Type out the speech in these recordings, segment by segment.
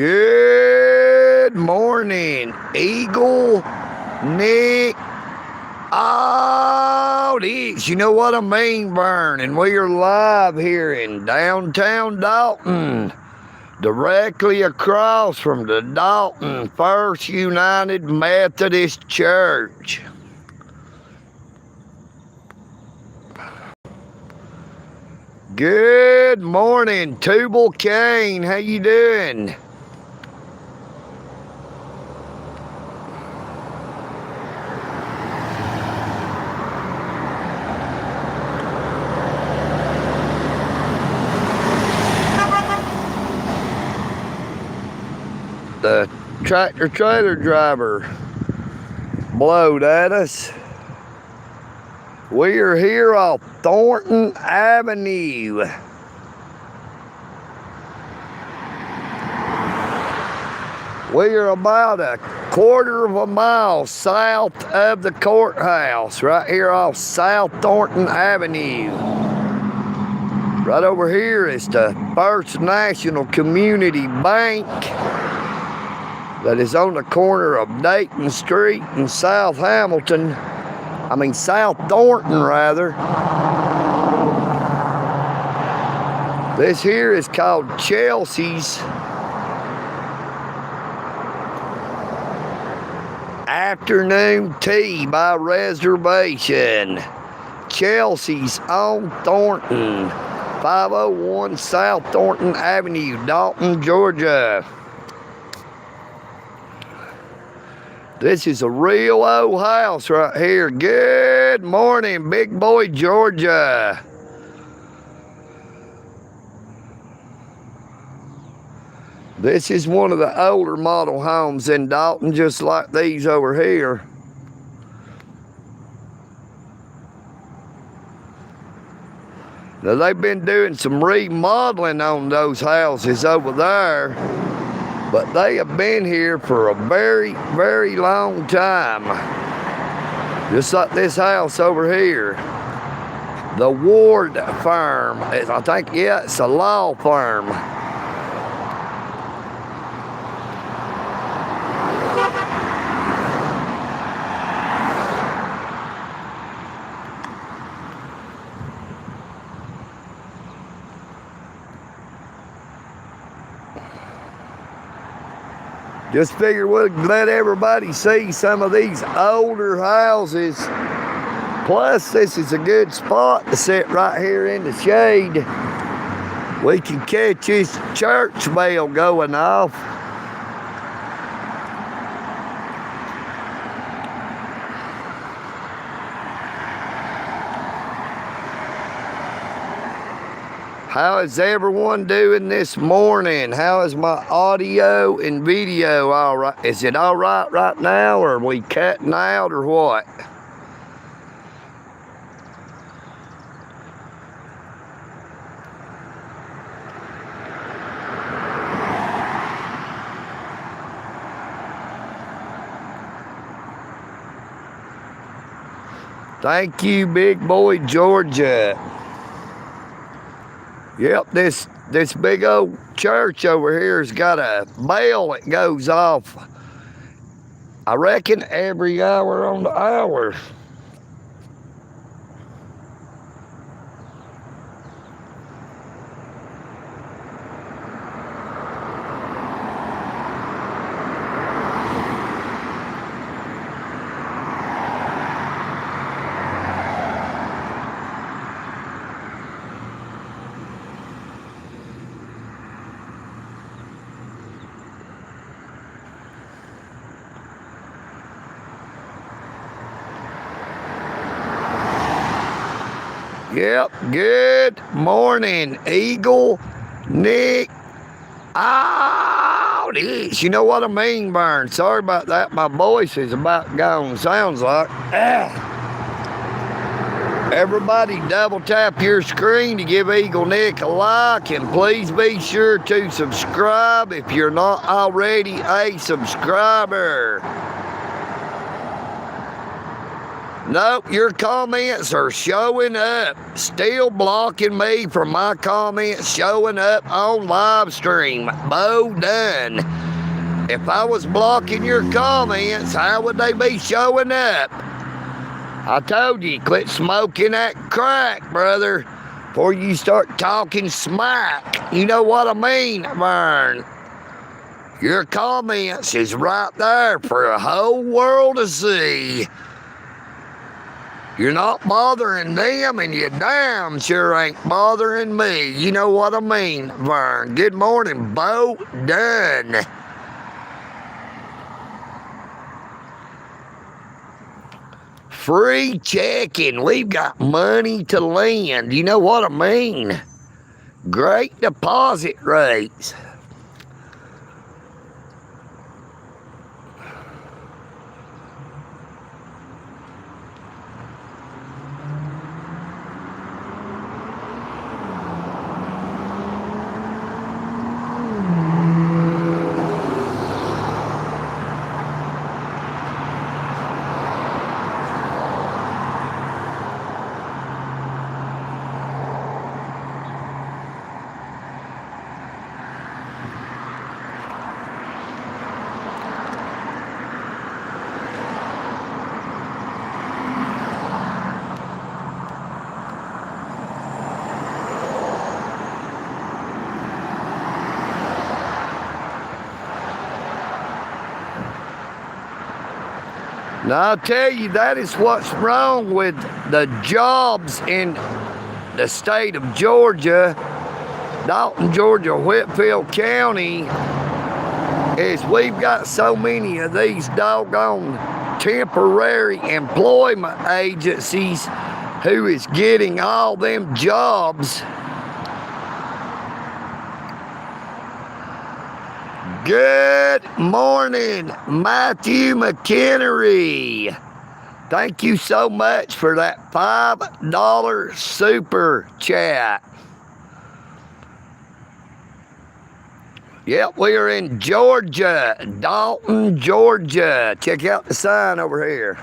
Good morning, EagleNick AUDITS. You know what I mean, VERN? And we are live here in downtown Dalton, directly across from the Dalton First United Methodist Church. Good morning, Tubal Kane. How you doing? The tractor trailer driver blowed at us. We are here off Thornton Avenue. We are about a quarter of a mile south of the courthouse, right here off South Thornton Avenue. Right over here is the First National Community Bank that is on the corner of Dayton Street and South Hamilton. South Thornton, rather. This here is called Chelsea's Afternoon Tea by Reservation. Chelsea's on Thornton, 501 South Thornton Avenue, Dalton, Georgia. This is a real old house right here. Good morning, Big Boy, Georgia. This is one of the older model homes in Dalton, just like these over here. Now, they've been doing some remodeling on those houses over there, but they have been here for a very, very long time. Just like this house over here. The Ward firm. I think, yeah, it's a law firm. Just figured we'd let everybody see some of these older houses. Plus, this is a good spot to sit right here in the shade. We can catch this church bell going off. How is everyone doing this morning? How is my audio and video all right? Is it all right now, or are we cutting out, or what? Thank you, Big Boy, Georgia. Yep, this big old church over here has got a bell that goes off, I reckon, every hour on the hour. Yep, good morning, EagleNick AUDITS. You know what I mean, VERN? Sorry about that. My voice is about gone, sounds like. Everybody double tap your screen to give EagleNick a like, and please be sure to subscribe if you're not already a subscriber. Nope, your comments are showing up. Still blocking me from my comments showing up on live stream. Bo done. If I was blocking your comments, how would they be showing up? I told you, quit smoking that crack, brother, before you start talking smack. You know what I mean, Vern? Your comments is right there for a whole world to see. You're not bothering them, and you damn sure ain't bothering me. You know what I mean, Vern. Good morning, Bo. Done. Free checking. We've got money to lend. You know what I mean? Great deposit rates. Now, I'll tell you, that is what's wrong with the jobs in the state of Georgia, Dalton, Georgia, Whitfield County, is we've got so many of these doggone temporary employment agencies who is getting all them jobs. Good morning, Matthew McHenry. Thank you so much for that $5 super chat. Yep, we are in Georgia, Dalton, Georgia. Check out the sign over here.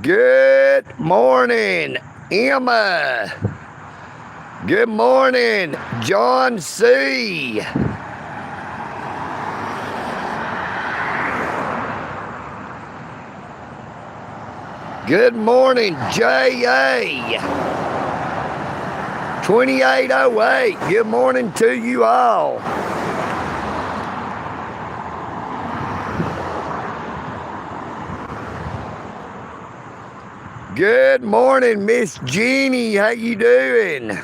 Good morning, Emma. Good morning, John C. Good morning, J.A. 2808. Good morning to you all. Good morning, Miss Jeannie. How you doing?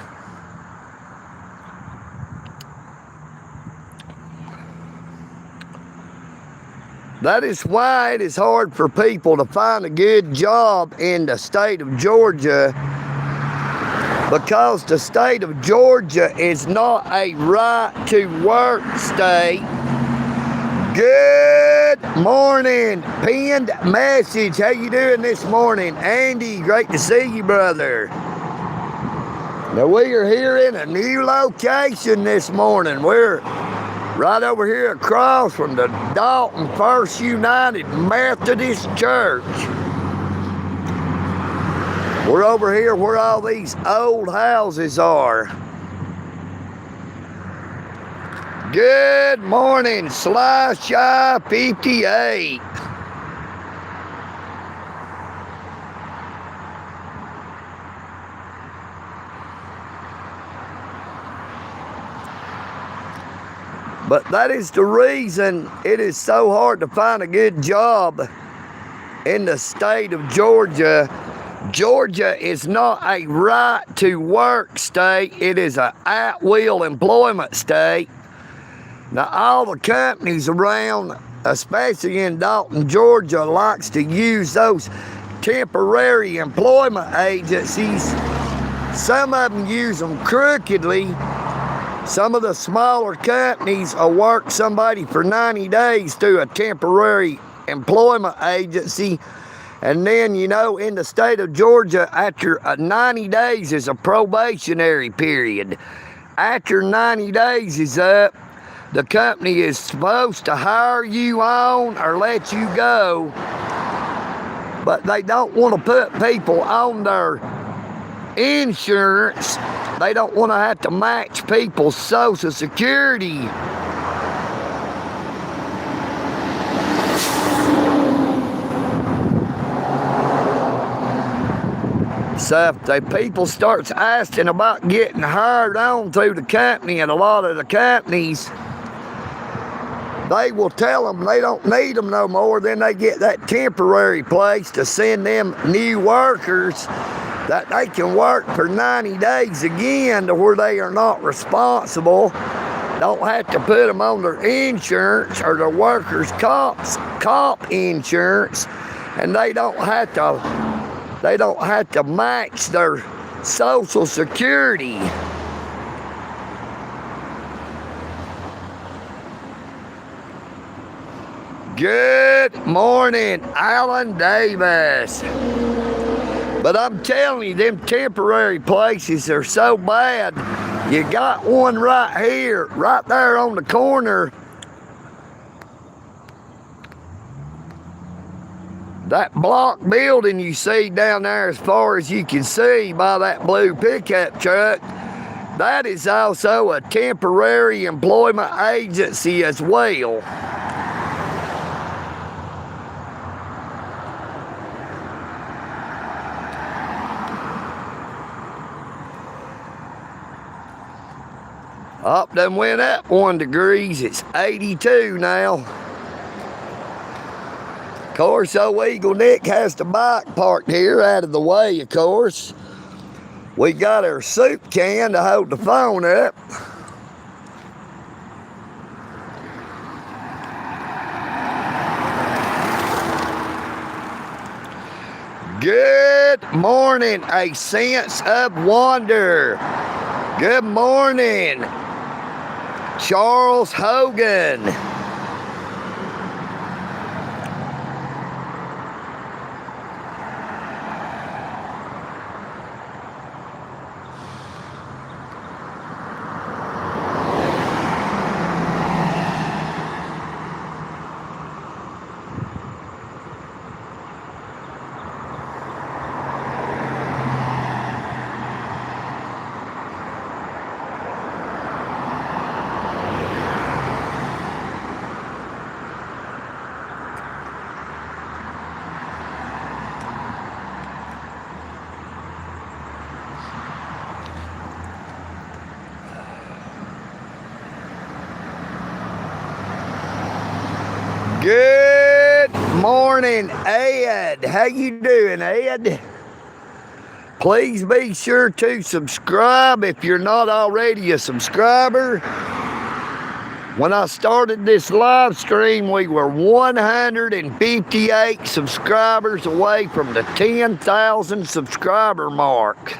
That is why it is hard for people to find a good job in the state of Georgia, because the state of Georgia is not a right-to-work state. Good morning, pinned message. How you doing this morning? Andy, great to see you, brother. Now, we are here in a new location this morning. We're right over here across from the Dalton First United Methodist Church. We're over here where all these old houses are. Good morning, Sly Shy 58. But that is the reason it is so hard to find a good job in the state of Georgia. Georgia is not a right-to-work state. It is an at-will employment state. Now, all the companies around, especially in Dalton, Georgia, likes to use those temporary employment agencies. Some of them use them crookedly. Some of the smaller companies will work somebody for 90 days through a temporary employment agency, And then, you know, in the state of Georgia, after 90 days is a probationary period. After 90 days is up, the company is supposed to hire you on or let you go. But they don't want to put people on their insurance. They don't want to have to match people's Social Security. So if the people starts asking about getting hired on through the company, and a lot of the companies, they will tell them they don't need them no more. Then they get that temporary place to send them new workers that they can work for 90 days again, to where they are not responsible. Don't have to put them on their insurance or their workers' comp insurance, and they don't have to match their Social Security. Good morning, Alan Davis. But I'm telling you, them temporary places are so bad. You got one right here, right there on the corner. That block building you see down there, as far as you can see by that blue pickup truck, that is also a temporary employment agency as well. Up, done went up 1 degree. It's 82 now. Of course, old EagleNick has the bike parked here out of the way, of course. We got our soup can to hold the phone up. Good morning, a sense of wonder. Good morning, Charles Hogan. Good morning, Ed. How you doing, Ed? Please be sure to subscribe if you're not already a subscriber. When I started this live stream, we were 158 subscribers away from the 10,000 subscriber mark.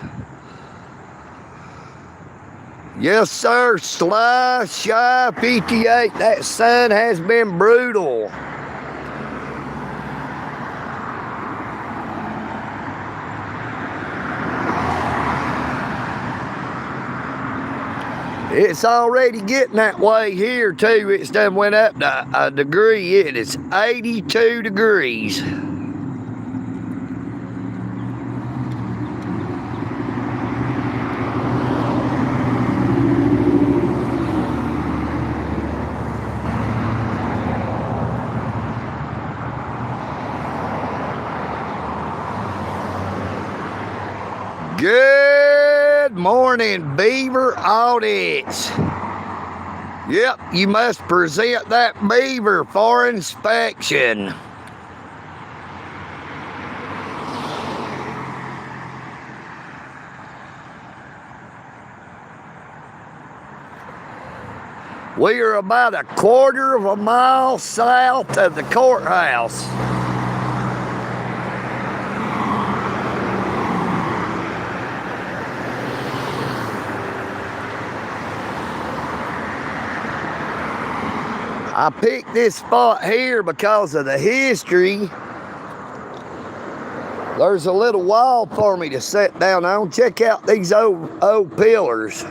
Yes, sir, Sly Shy 58. That sun has been brutal. It's already getting that way here, too. It's done went up to a degree. It is 82 degrees. Good morning, beaver audits. Yep, you must present that beaver for inspection. We are about a quarter of a mile south of the courthouse. I picked this spot here because of the history. There's a little wall for me to sit down on. Check out these old pillars.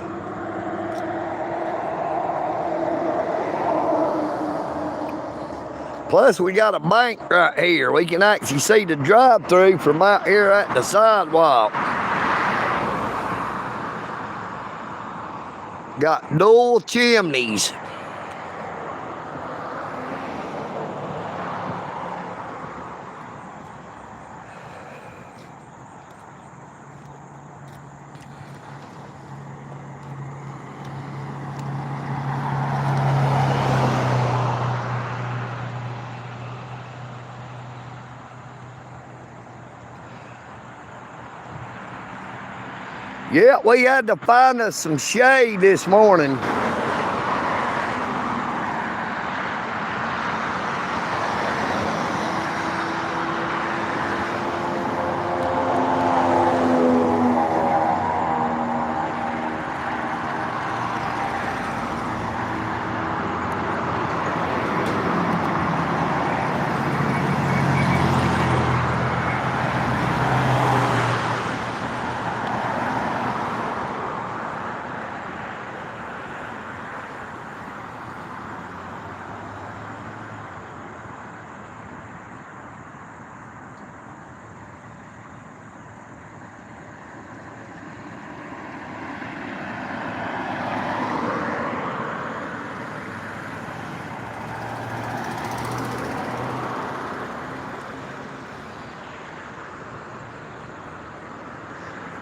Plus, we got a bank right here. We can actually see the drive-through from out here at the sidewalk. Got dual chimneys. Yeah, we had to find us some shade this morning.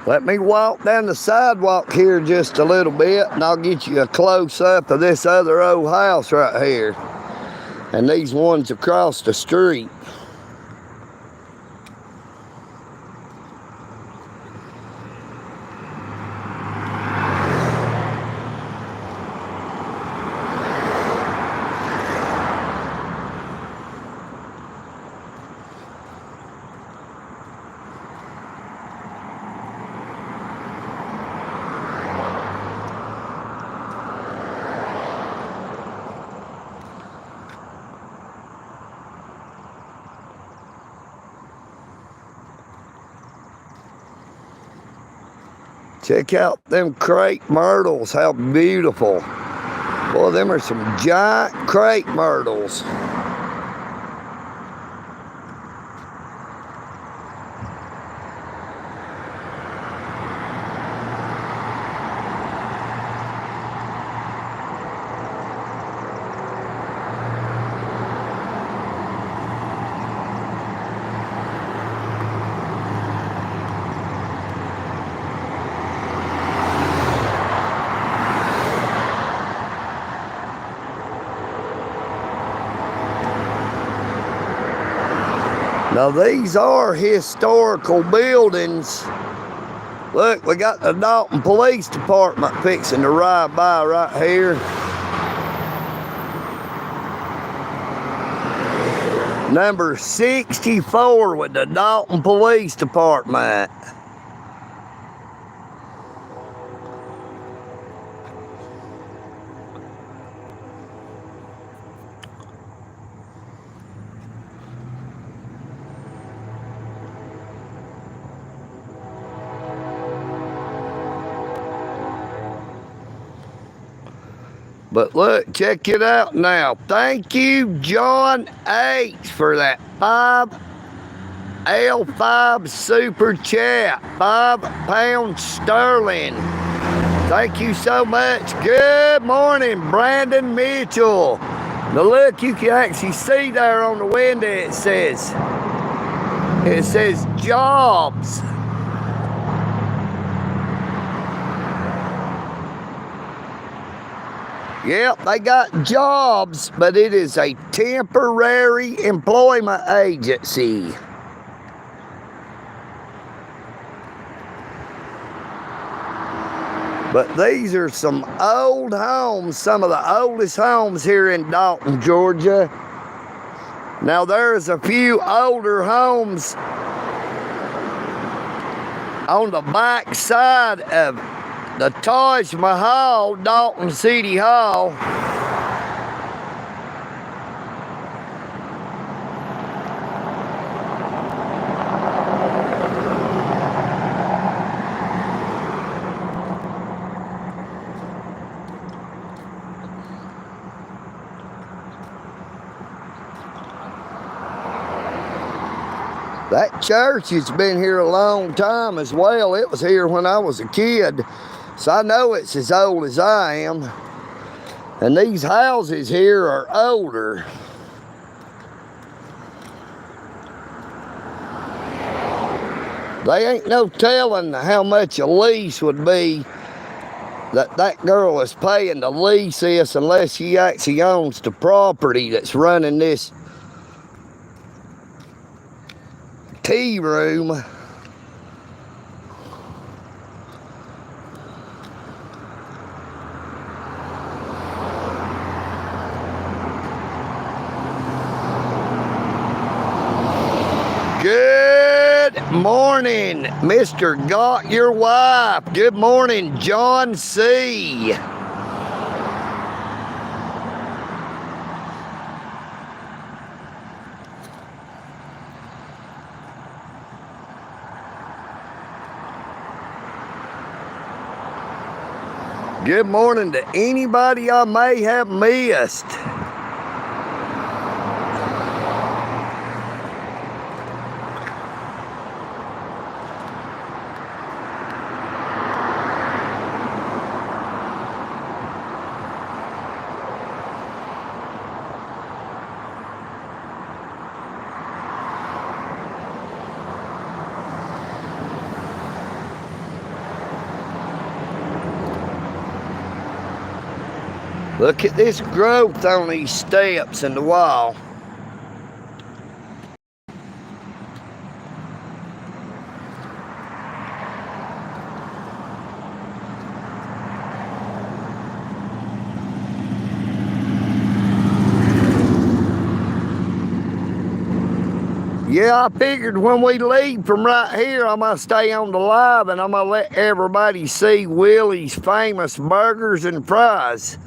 Let me walk down the sidewalk here just a little bit, and I'll get you a close-up of this other old house right here, and these ones across the street. Check out them crepe myrtles, how beautiful. Boy, them are some giant crepe myrtles. Now these are historical buildings. Look, we got the Dalton Police Department fixing to ride by right here. Number 64 with the Dalton Police Department. But look, check it out now. Thank you, John H., for that L5 super chat. £5 sterling. Thank you so much. Good morning, Brandon Mitchell. Now look, you can actually see there on the window it says jobs. Yep, they got jobs, but it is a temporary employment agency. But these are some old homes, some of the oldest homes here in Dalton, Georgia. Now there's a few older homes on the back side of the Taj Mahal, Dalton City Hall. That church has been here a long time as well. It was here when I was a kid, so I know it's as old as I am. And these houses here are older. They ain't no telling how much a lease would be that girl is paying to lease this unless she actually owns the property that's running this tea room. Good morning, Mr. Got Your Wife. Good morning, John C. Good morning to anybody I may have missed. Look at this growth on these steps in the wall. Yeah, I figured when we leave from right here, I'm going to stay on the live and I'm going to let everybody see Willie's famous burgers and fries.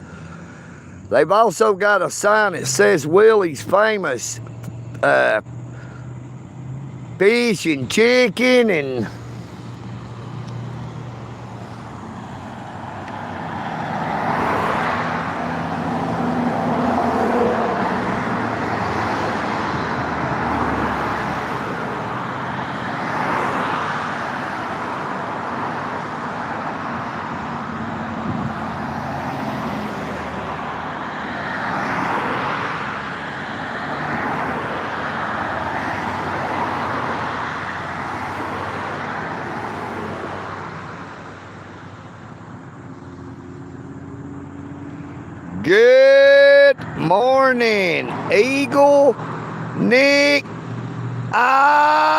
They've also got a sign that says Willie's famous fish and chicken and good morning, EagleNick AUDITS.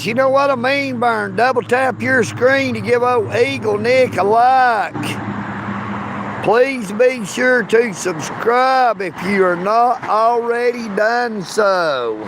You know what I mean, Vern? Double tap your screen to give old EagleNick a like. Please be sure to subscribe if you are not already done so.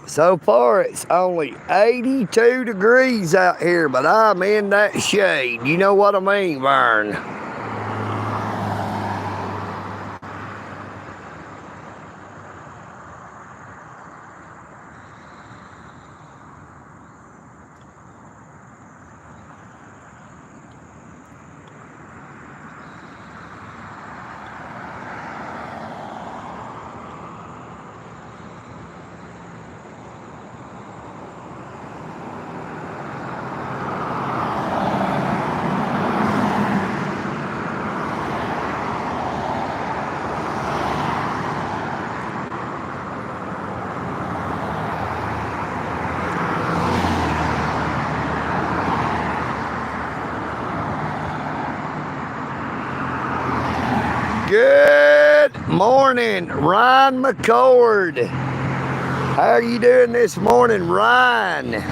So far, it's only 82 degrees out here, but I'm in that shade. You know what I mean, Vern? Good morning, Ryan McCord. How are you doing this morning, Ryan?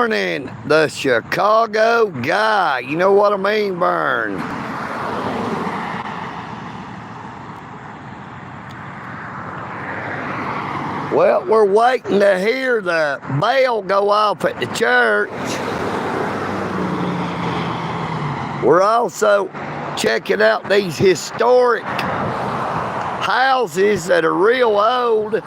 morning, the Chicago guy. You know what I mean, Vern? Well, we're waiting to hear the bell go off at the church. We're also checking out these historic houses that are real old.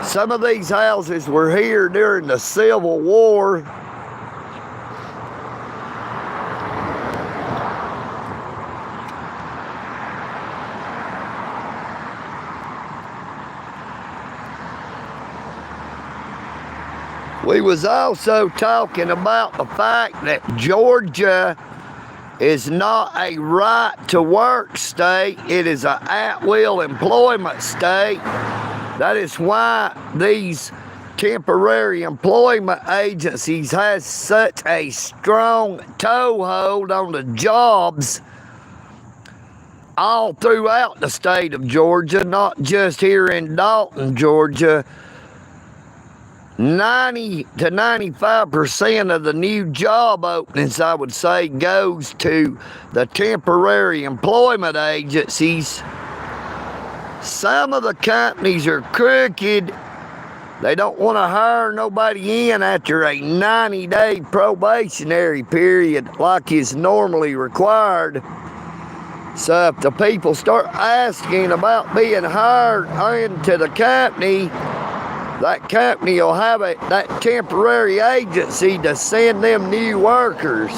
Some of these houses were here during the Civil War. We was also talking about the fact that Georgia is not a right-to-work state. It is an at-will employment state. That is why these temporary employment agencies has such a strong toehold on the jobs all throughout the state of Georgia, not just here in Dalton, Georgia. 90 to 95% of the new job openings, I would say, goes to the temporary employment agencies. Some of the companies are crooked. They don't want to hire nobody in after a 90-day probationary period like is normally required. So if the people start asking about being hired into the company, that company will have that temporary agency to send them new workers.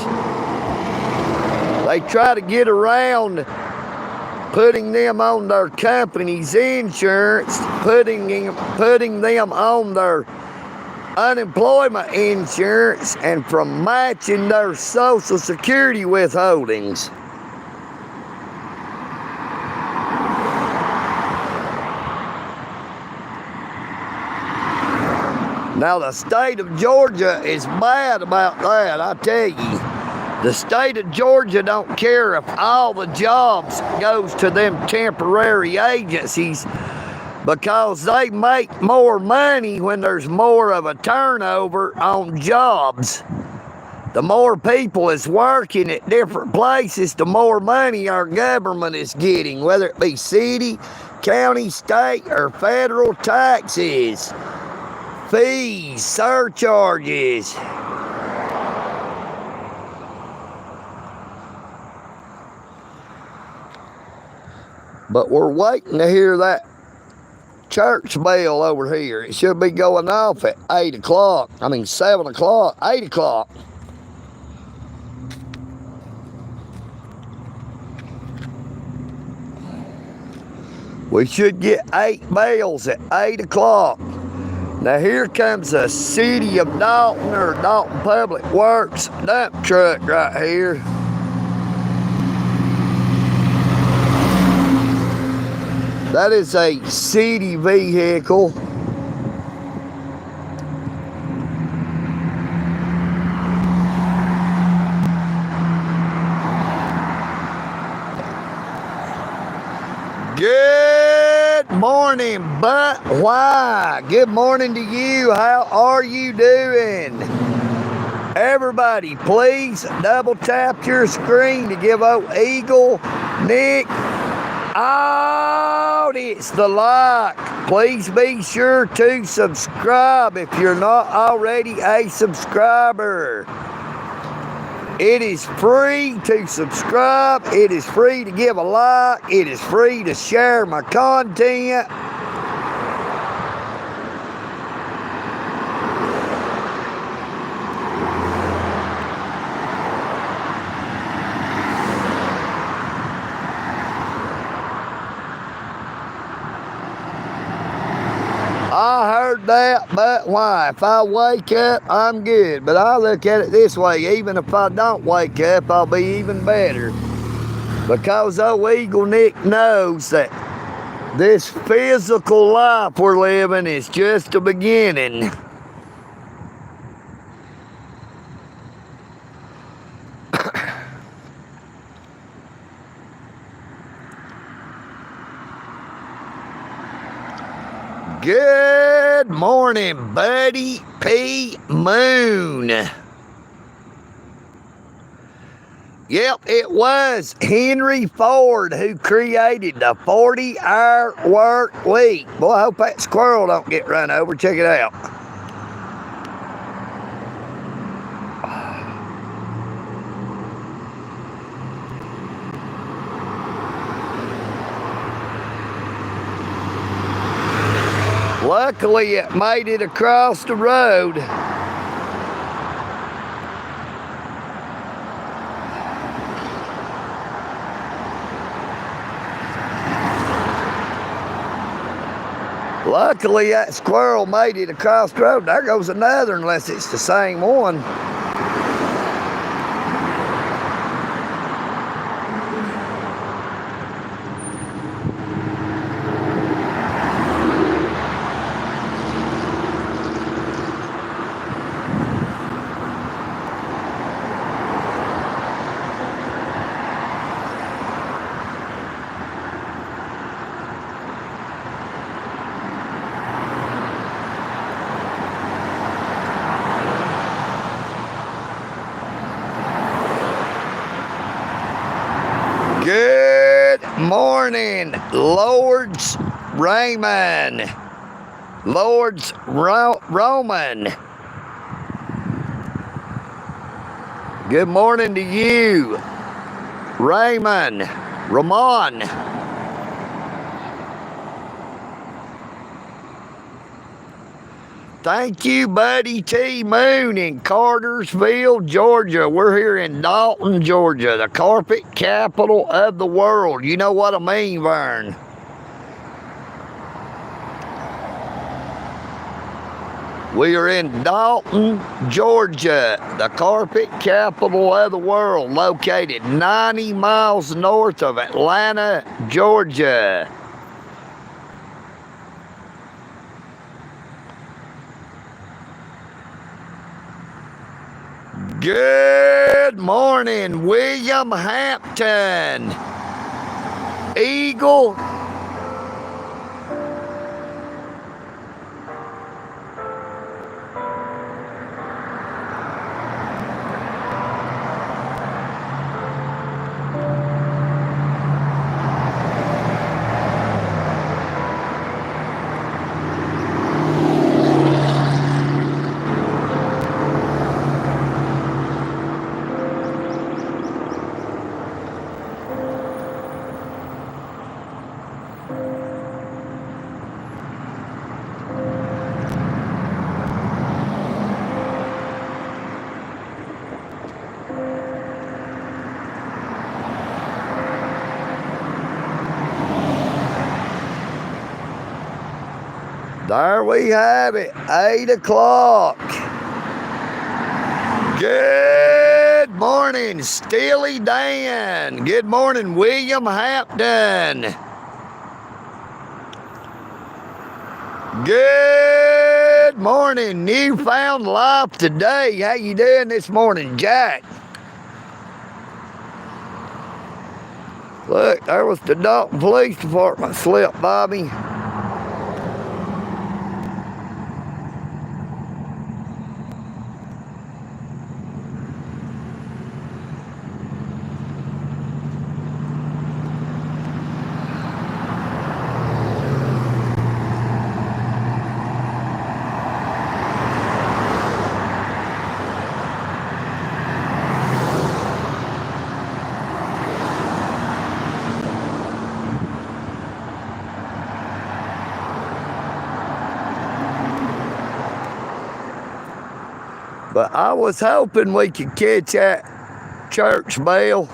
They try to get around putting them on their company's insurance, putting them on their unemployment insurance, and from matching their Social Security withholdings. Now, the state of Georgia is bad about that, I tell you. The state of Georgia don't care if all the jobs goes to them temporary agencies, because they make more money when there's more of a turnover on jobs. The more people is working at different places, the more money our government is getting, whether it be city, county, state, or federal taxes, fees, surcharges. But we're waiting to hear that church bell over here. It should be going off at 7 o'clock, 8 o'clock. We should get 8 bells at 8 o'clock. Now here comes the City of Dalton, or Dalton Public Works dump truck right here. That is a city vehicle. Good morning, but why? Good morning to you. How are you doing? Everybody, please double tap your screen to give EagleNick AUDITS the like. Please be sure to subscribe if you're not already a subscriber. It is free to subscribe. It is free to give a like. It is free to share my content. I heard that, but why? If I wake up, I'm good. But I look at it this way, even if I don't wake up, I'll be even better. Because EagleNick knows that this physical life we're living is just a beginning. Good Good morning, Buddy P. Moon. Yep, it was Henry Ford who created the 40-hour work week. Boy, I hope that squirrel don't get run over. Check it out. Luckily, it made it across the road. Luckily, that squirrel made it across the road. There goes another, unless it's the same one. Good morning, Lords Raymond. Lords Roman. Good morning to you, Raymond. Ramon. Thank you, Buddy T. Moon in Cartersville, Georgia. We're here in Dalton, Georgia, the carpet capital of the world. You know what I mean, Vern. We are in Dalton, Georgia, the carpet capital of the world, located 90 miles north of Atlanta, Georgia. Good morning, William Hampton. Eagle. There we have it, 8 o'clock. Good morning, Steely Dan. Good morning, William Hampton. Good morning, Newfound Life Today. How you doing this morning, Jack? Look, there was the Dalton Police Department slip by me. But I was hoping we could catch that church bell.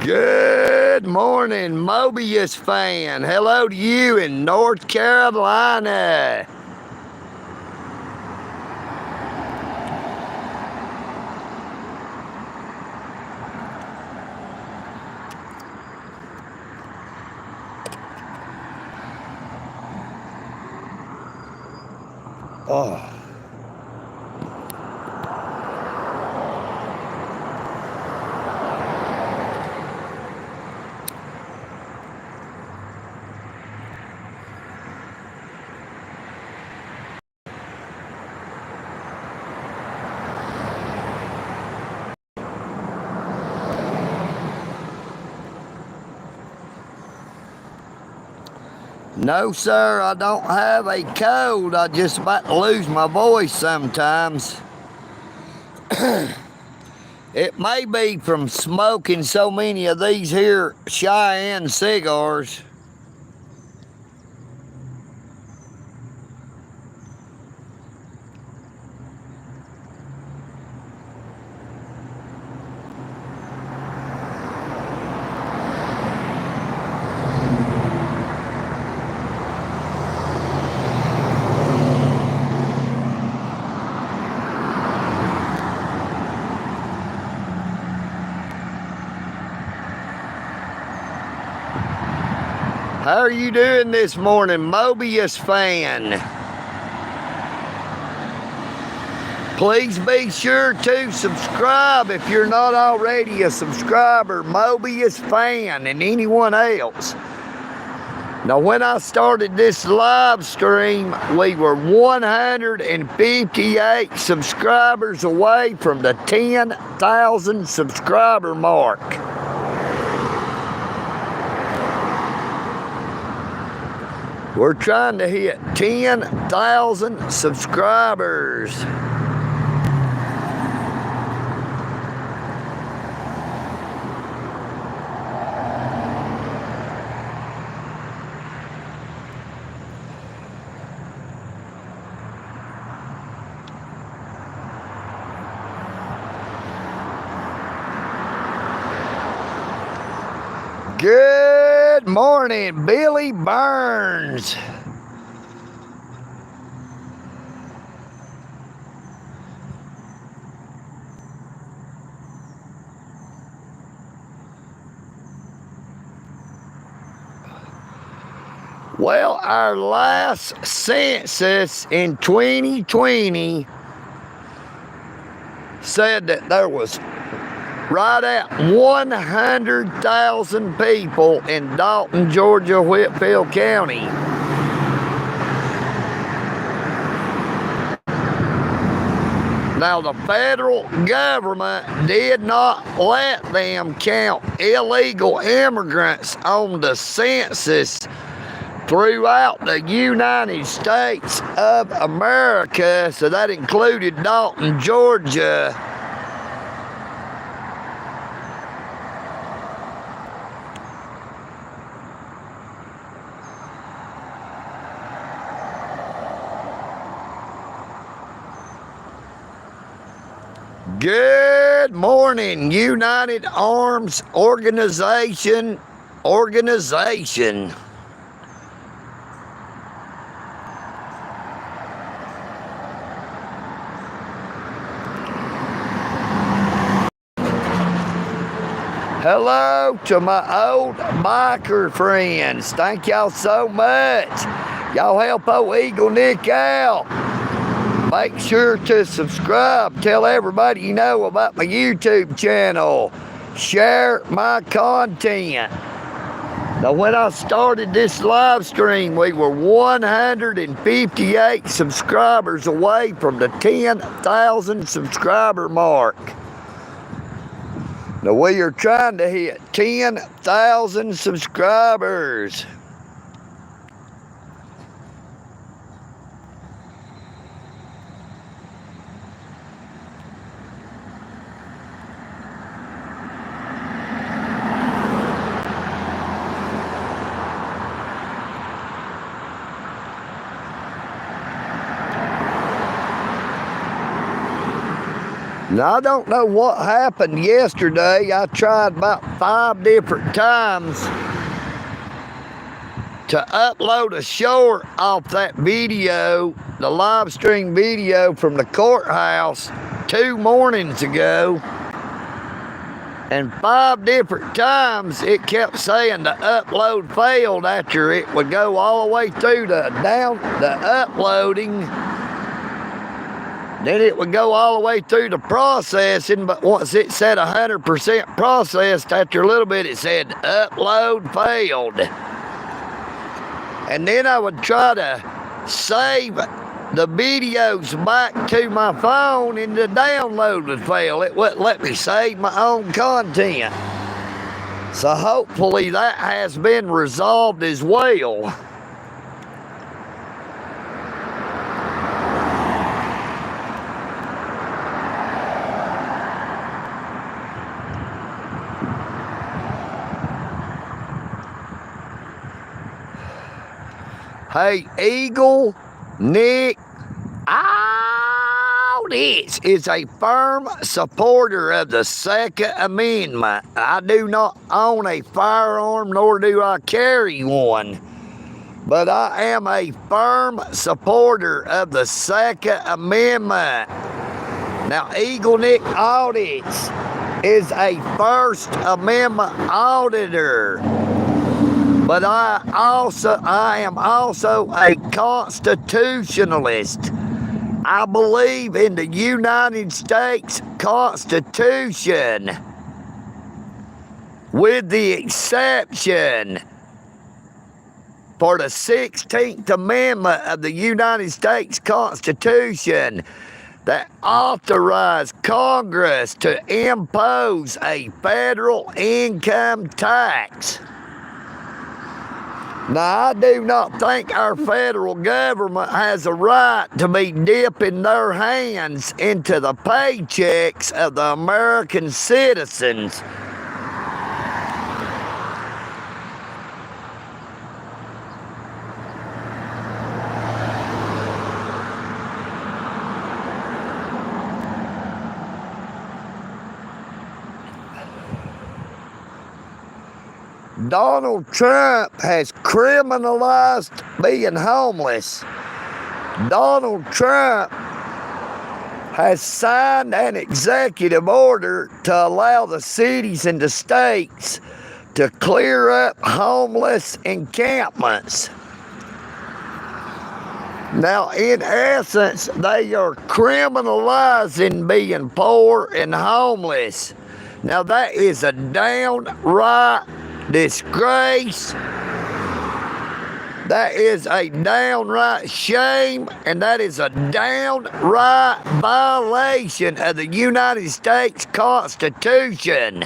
Good morning, Mobius fan. Hello to you in North Carolina. Oh. No, sir, I don't have a cold. I just about to lose my voice sometimes. It may be from smoking so many of these here Cheyenne cigars. How are you doing this morning, Mobius fan? Please be sure to subscribe if you're not already a subscriber, Mobius fan, and anyone else. Now, when I started this live stream, we were 158 subscribers away from the 10,000 subscriber mark. We're trying to hit 10,000 subscribers. Good morning, Billy Burns. Well, our last census in 2020 said that there was right at 100,000 people in Dalton, Georgia, Whitfield County. Now, the federal government did not let them count illegal immigrants on the census throughout the United States of America, so that included Dalton, Georgia. Good morning, United Arms Organization. Hello to my old biker friends. Thank y'all so much. Y'all help old EagleNick out. Make sure to subscribe. Tell everybody you know about my YouTube channel. Share my content. Now, when I started this live stream, we were 158 subscribers away from the 10,000 subscriber mark. Now, we are trying to hit 10,000 subscribers. Now, I don't know what happened yesterday. I tried about 5 different times to upload a short off that video, the live stream video from the courthouse 2 mornings ago. And 5 different times it kept saying the upload failed after it would go all the way through the uploading. Then it would go all the way through the processing, but once it said 100% processed, after a little bit it said upload failed. And then I would try to save the videos back to my phone and the download would fail. It wouldn't let me save my own content. So hopefully that has been resolved as well. Hey, EagleNick AUDITS is a firm supporter of the Second Amendment. I do not own a firearm, nor do I carry one. But I am a firm supporter of the Second Amendment. Now, EagleNick AUDITS is a First Amendment auditor. But I am also a constitutionalist. I believe in the United States Constitution, with the exception for the 16th Amendment of the United States Constitution that authorized Congress to impose a federal income tax. Now, I do not think our federal government has a right to be dipping their hands into the paychecks of the American citizens. Donald Trump has criminalized being homeless. Donald Trump has signed an executive order to allow the cities and the states to clear up homeless encampments. Now, in essence, they are criminalizing being poor and homeless. Now, that is a downright disgrace. That is a downright shame, and that is a downright violation of the United States Constitution.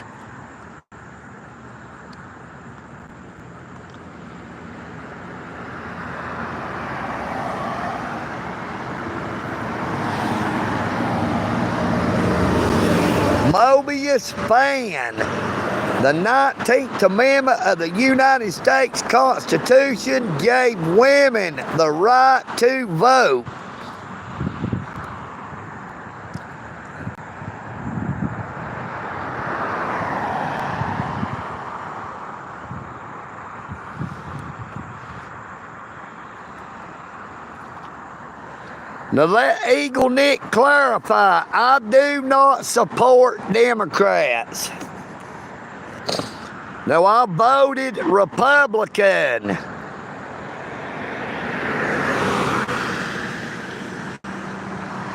Mobius fan. The 19th Amendment of the United States Constitution gave women the right to vote. Now let EagleNick clarify, I do not support Democrats. Now, I voted Republican.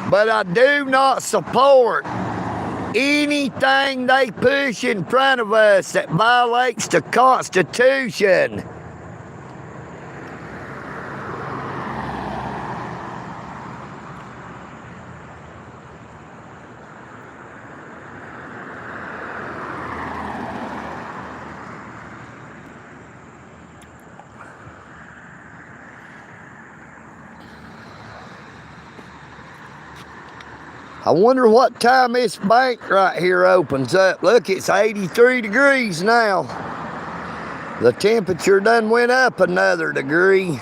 But I do not support anything they push in front of us that violates the Constitution. I wonder what time this bank right here opens up. Look, it's 83 degrees now. The temperature done went up another degree.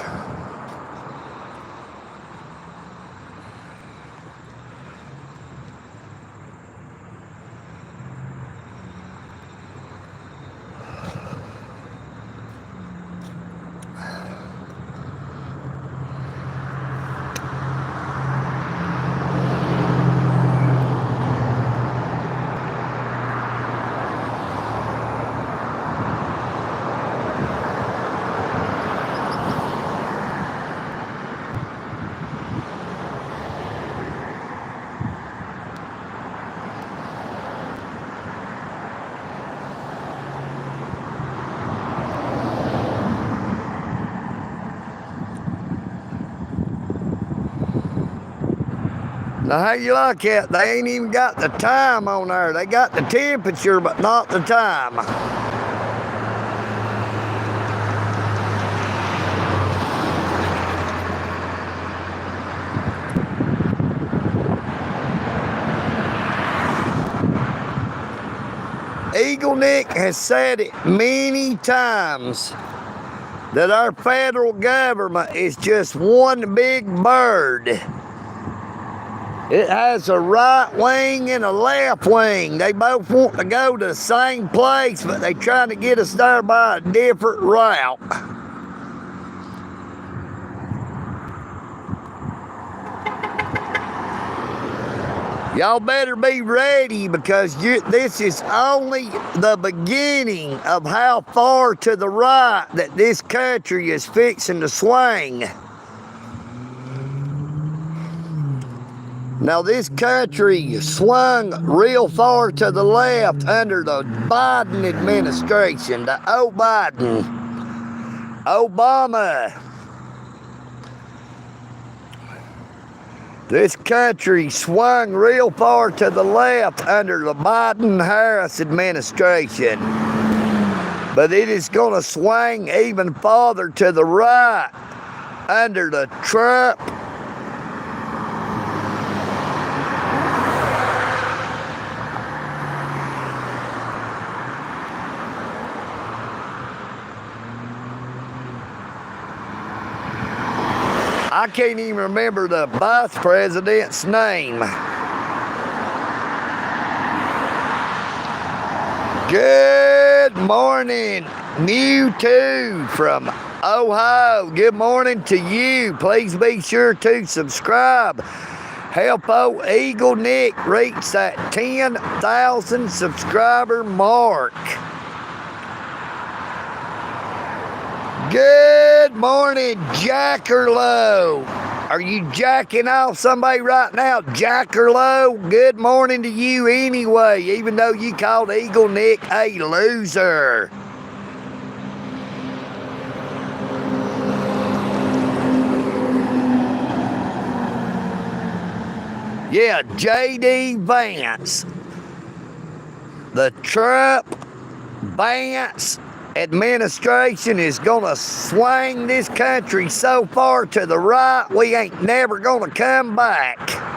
Now, how you like that? They ain't even got the time on there. They got the temperature, but not the time. EagleNick has said it many times that our federal government is just one big bird. It has a right wing and a left wing. They both want to go to the same place, but they trying to get us there by a different route. Y'all better be ready, because this is only the beginning of how far to the right that this country is fixing to swing. Now, this country swung real far to the left under the Biden administration, the Obama. This country swung real far to the left under the Biden-Harris administration. But it is going to swing even farther to the right under the Trump I can't even remember the vice president's name. Good morning, Mewtwo from Ohio. Good morning to you. Please be sure to subscribe. Help old EagleNick reach that 10,000 subscriber mark. Good morning, Jackerlow. Are you jacking off somebody right now, Jackerlow? Good morning to you anyway, even though you called EagleNick a loser. Yeah, J.D. Vance. The Trump-Vance administration is gonna swing this country so far to the right, we ain't never gonna come back.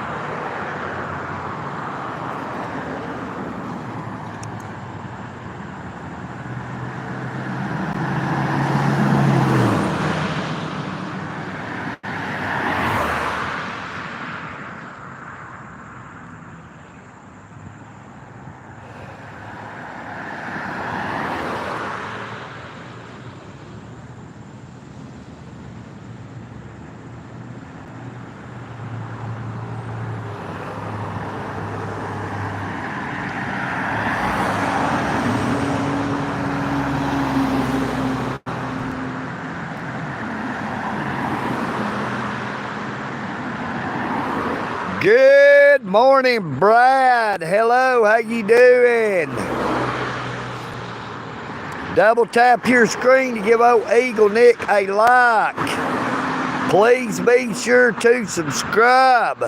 Good morning, Brad. Hello, how you doing? Double tap your screen to give old EagleNick a like. Please be sure to subscribe.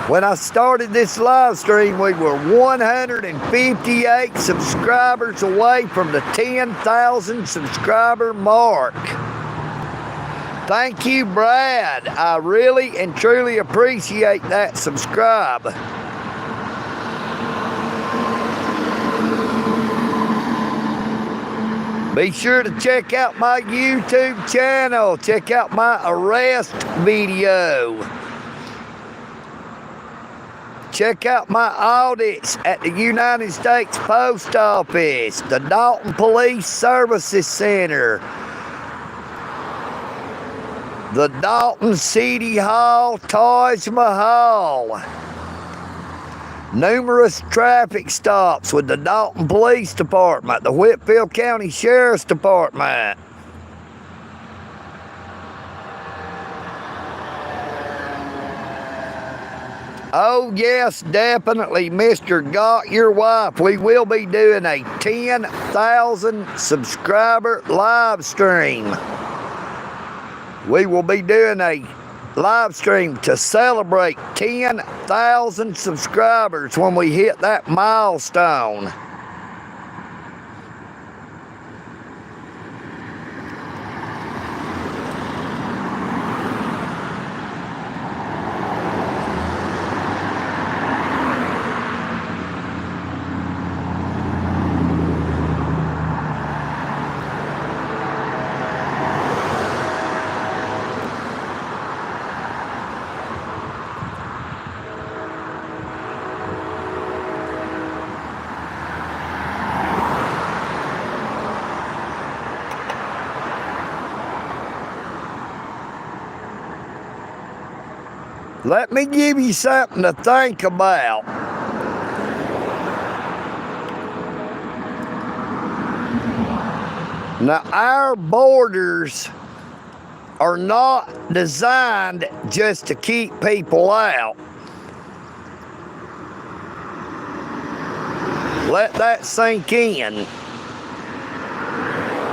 When I started this live stream, we were 158 subscribers away from the 10,000 subscriber mark. Thank you, Brad. I really and truly appreciate that subscribe. Be sure to check out my YouTube channel. Check out my arrest video. Check out my audits at the United States Post Office, the Dalton Police Services Center, the Dalton City Hall, Taj Mahal. Numerous traffic stops with the Dalton Police Department, the Whitfield County Sheriff's Department. Oh yes, definitely, Mr. Got Your Wife. We will be doing a 10,000 subscriber live stream. We will be doing a live stream to celebrate 10,000 subscribers when we hit that milestone. Let me give you something to think about. Now, our borders are not designed just to keep people out. Let that sink in.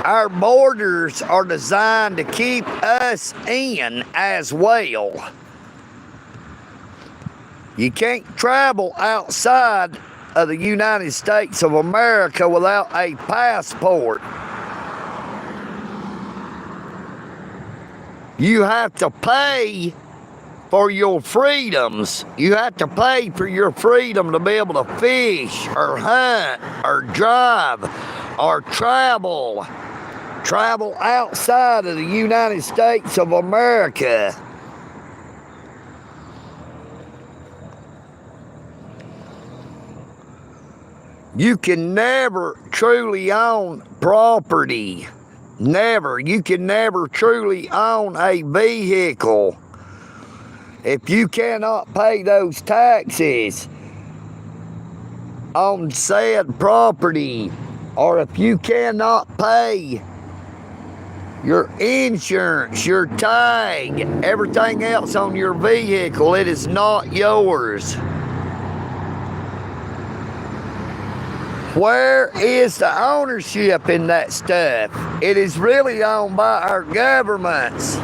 Our borders are designed to keep us in as well. You can't travel outside of the United States of America without a passport. You have to pay for your freedoms. You have to pay for your freedom to be able to fish or hunt or drive or travel outside of the United States of America. You can never truly own property. Never. You can never truly own a vehicle if you cannot pay those taxes on said property, or if you cannot pay your insurance, your tag, everything else on your vehicle. It is not yours. Where is the ownership in that stuff? It is really owned by our governments.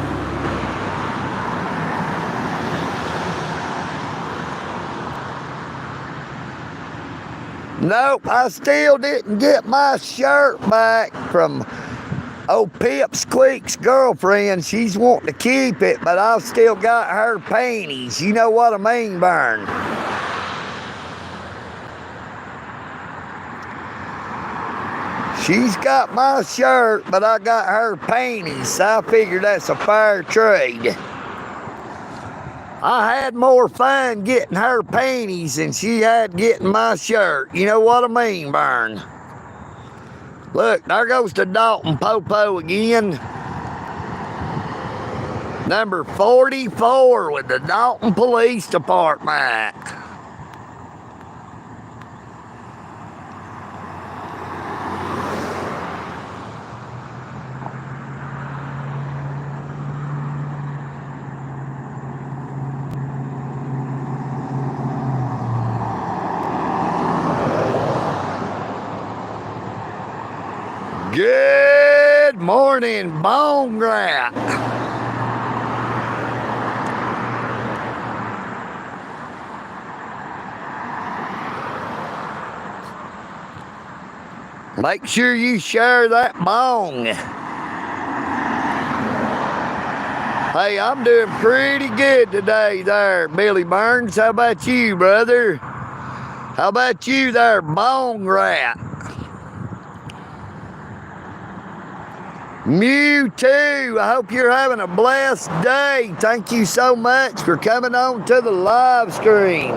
Nope, I still didn't get my shirt back from old Pip Squeak's girlfriend. She's wanting to keep it, but I've still got her panties. You know what I mean, Vern? She's got my shirt, but I got her panties, so I figured that's a fair trade. I had more fun getting her panties than she had getting my shirt. You know what I mean, Vern? Look, there goes the Dalton Popo again. Number 44 with the Dalton Police Department. Good morning, bone rat. Make sure you share that bong. Hey, I'm doing pretty good today there, Billy Burns. How about you, brother? How about you there, bone rat? Mewtwo, I hope you're having a blessed day. Thank you so much for coming on to the live stream.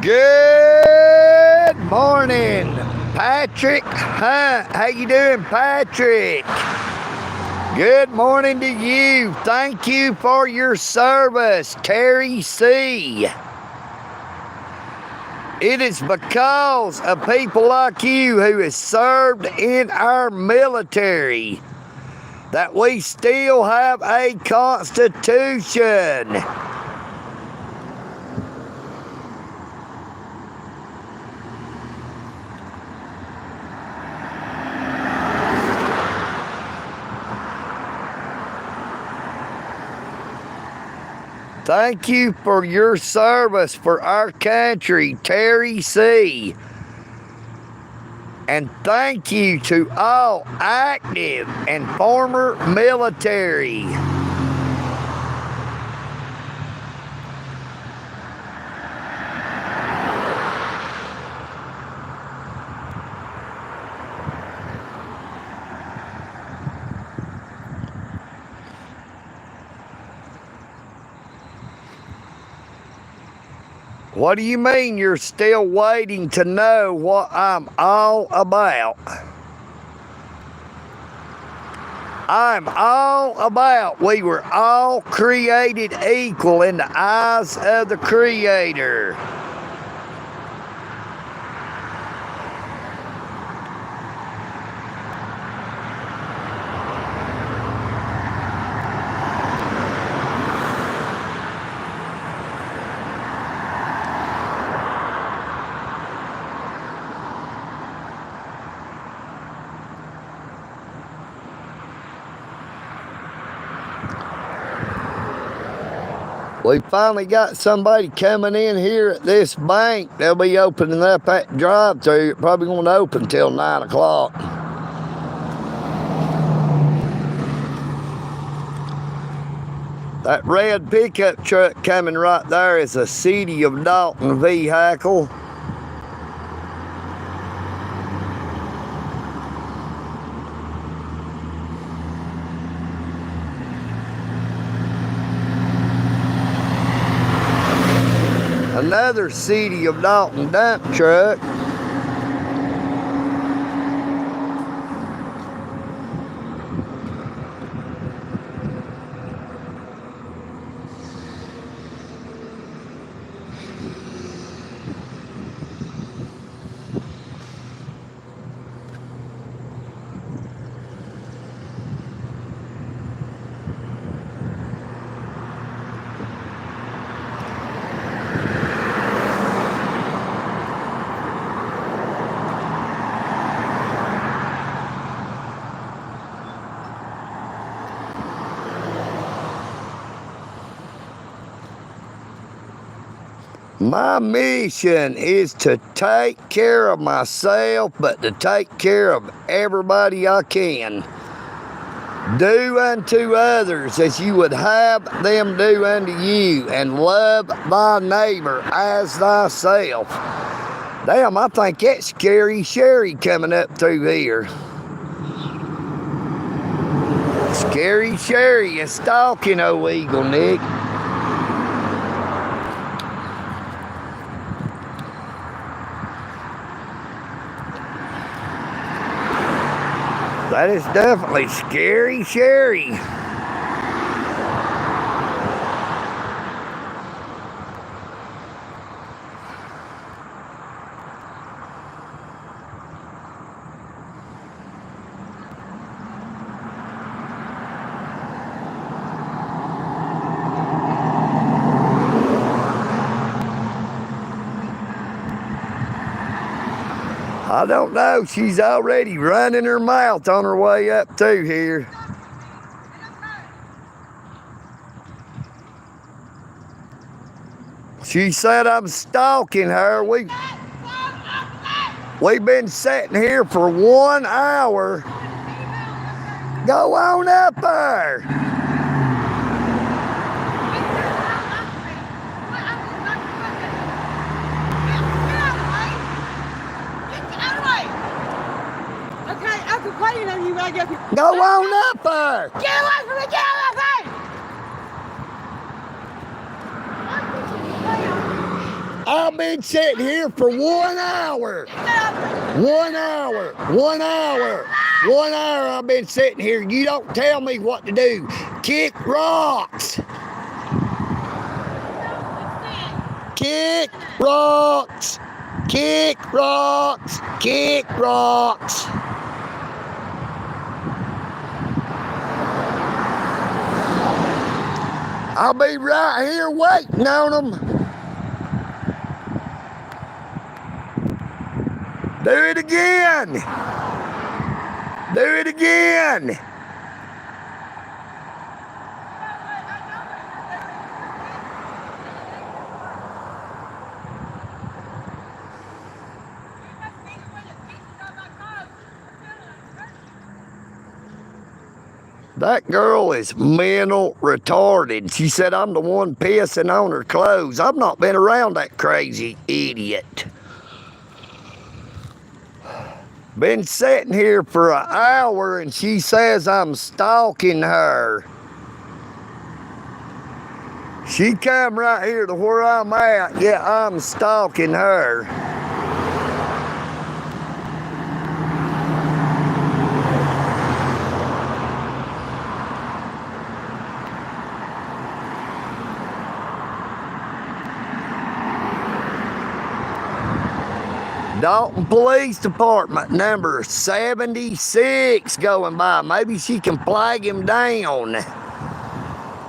Good morning, Patrick Hunt. How you doing, Patrick? Good morning to you. Thank you for your service, Terry C. It is because of people like you who have served in our military that we still have a Constitution. Thank you for your service for our country, Terry C. And thank you to all active and former military. What do you mean you're still waiting to know what I'm all about? I'm all about we were all created equal in the eyes of the Creator. We finally got somebody coming in here at this bank. They'll be opening up that drive-thru. Probably going to open till 9 o'clock. That red pickup truck coming right there is a City of Dalton vehicle. Another City of Dalton dump truck. My mission is to take care of myself, but to take care of everybody I can. Do unto others as you would have them do unto you, and love thy neighbor as thyself. Damn, I think that's Scary Sherry coming up through here. Scary Sherry is stalking old EagleNick. That is definitely Scary Sherry. I don't know, she's already running her mouth on her way up through here. She said I'm stalking her. We've been sitting here for 1 hour. Go on up there. Go on up there. Get away from me! Get away from me! I've been sitting here for 1 hour. 1 hour. 1 hour. 1 hour I've been sitting here. You don't tell me what to do. Kick rocks. Kick rocks. Kick rocks, kick rocks. I'll be right here waiting on them. Do it again. Do it again. That girl is mental retarded. She said I'm the one pissing on her clothes. I've not been around that crazy idiot. Been sitting here for an hour and she says I'm stalking her. She come right here to where I'm at. Yeah, I'm stalking her. Dalton Police Department number 76 going by. Maybe she can flag him down.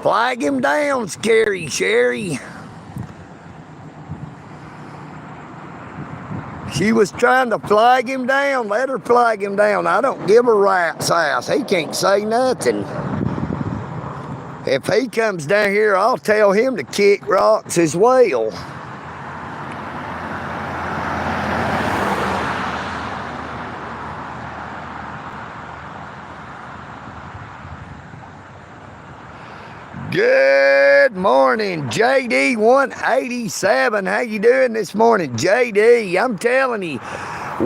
Flag him down, Scary Sherry. She was trying to flag him down. Let her flag him down. I don't give a rat's ass. He can't say nothing. If he comes down here, I'll tell him to kick rocks as well. Good morning, JD 187. How you doing this morning, JD? I'm telling you,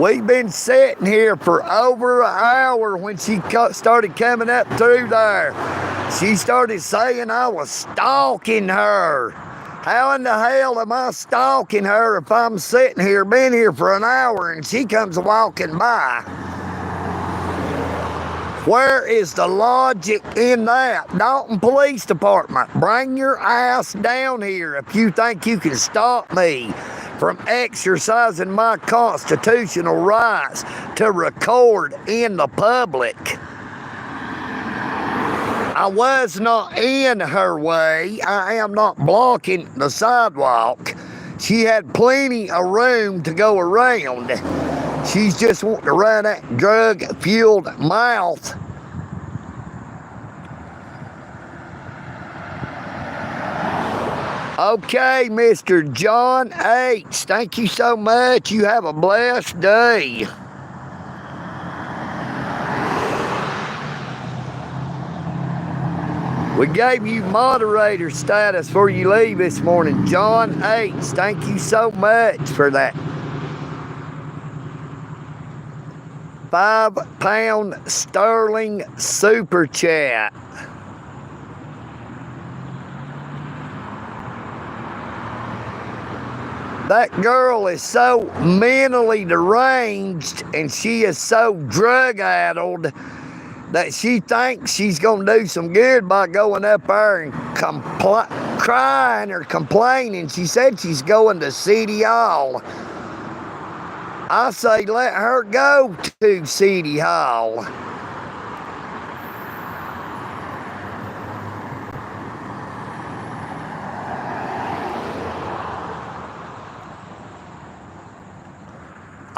we've been sitting here for over an hour when she started coming up through there. She started saying I was stalking her. How in the hell am I stalking her if I'm sitting here, been here for an hour, and she comes walking by? Where is the logic in that? Dalton Police Department, bring your ass down here if you think you can stop me from exercising my constitutional rights to record in the public. I was not in her way. I am not blocking the sidewalk. She had plenty of room to go around. She's just wanting to run that drug-fueled mouth. Okay, Mr. John H., thank you so much. You have a blessed day. We gave you moderator status before you leave this morning. John H., thank you so much for that. £5 sterling super chat. That girl is so mentally deranged and she is so drug-addled that she thinks she's going to do some good by going up there and crying or complaining. She said she's going to City Hall. I say let her go to City Hall.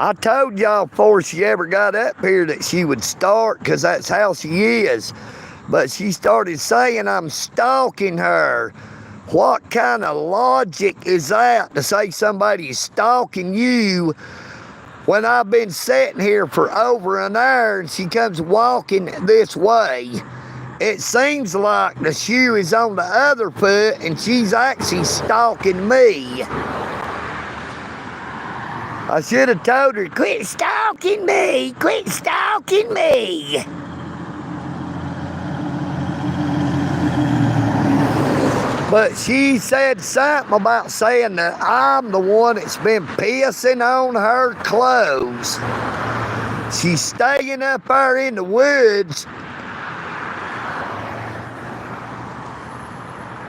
I told y'all before she ever got up here that she would start, because that's how she is. But she started saying I'm stalking her. What kind of logic is that to say somebody is stalking you when I've been sitting here for over an hour and she comes walking this way? It seems like the shoe is on the other foot and she's actually stalking me. I should have told her, quit stalking me, quit stalking me. But she said something about saying that I'm the one that's been pissing on her clothes. She's staying up there in the woods.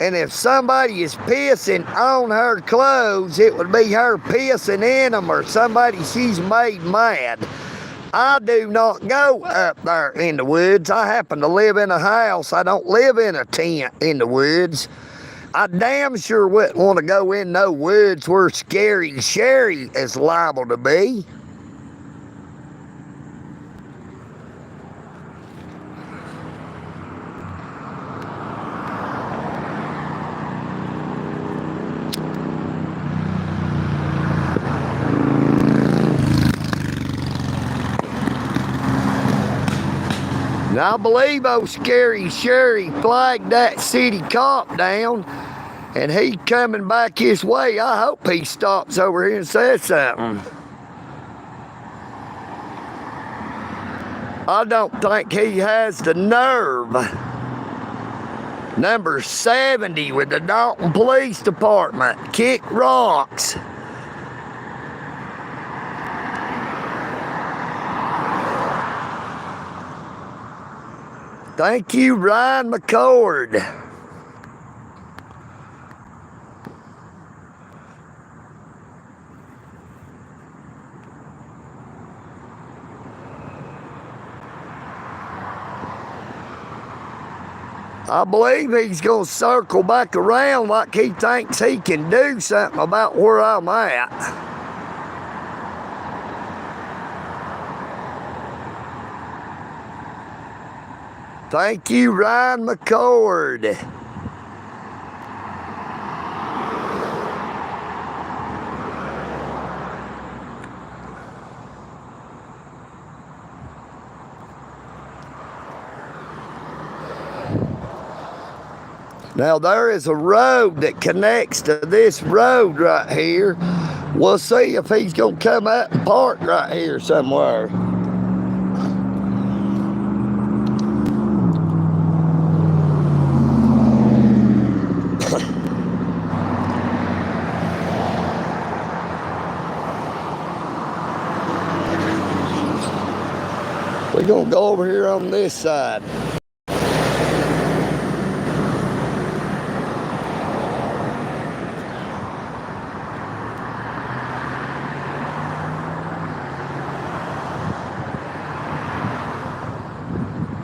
And if somebody is pissing on her clothes, it would be her pissing in them or somebody she's made mad. I do not go up there in the woods. I happen to live in a house. I don't live in a tent in the woods. I damn sure wouldn't want to go in no woods where Scary Sherry is liable to be. And I believe old Scary Sherry flagged that city cop down, and he coming back his way. I hope he stops over here and says something. I don't think he has the nerve. Number 70 with the Dalton Police Department. Kick rocks. Thank you, Ryan McCord. I believe he's going to circle back around like he thinks he can do something about where I'm at. Thank you, Ryan McCord. Now there is a road that connects to this road right here. We'll see if he's gonna come out and park right here somewhere. We're gonna go over here on this side.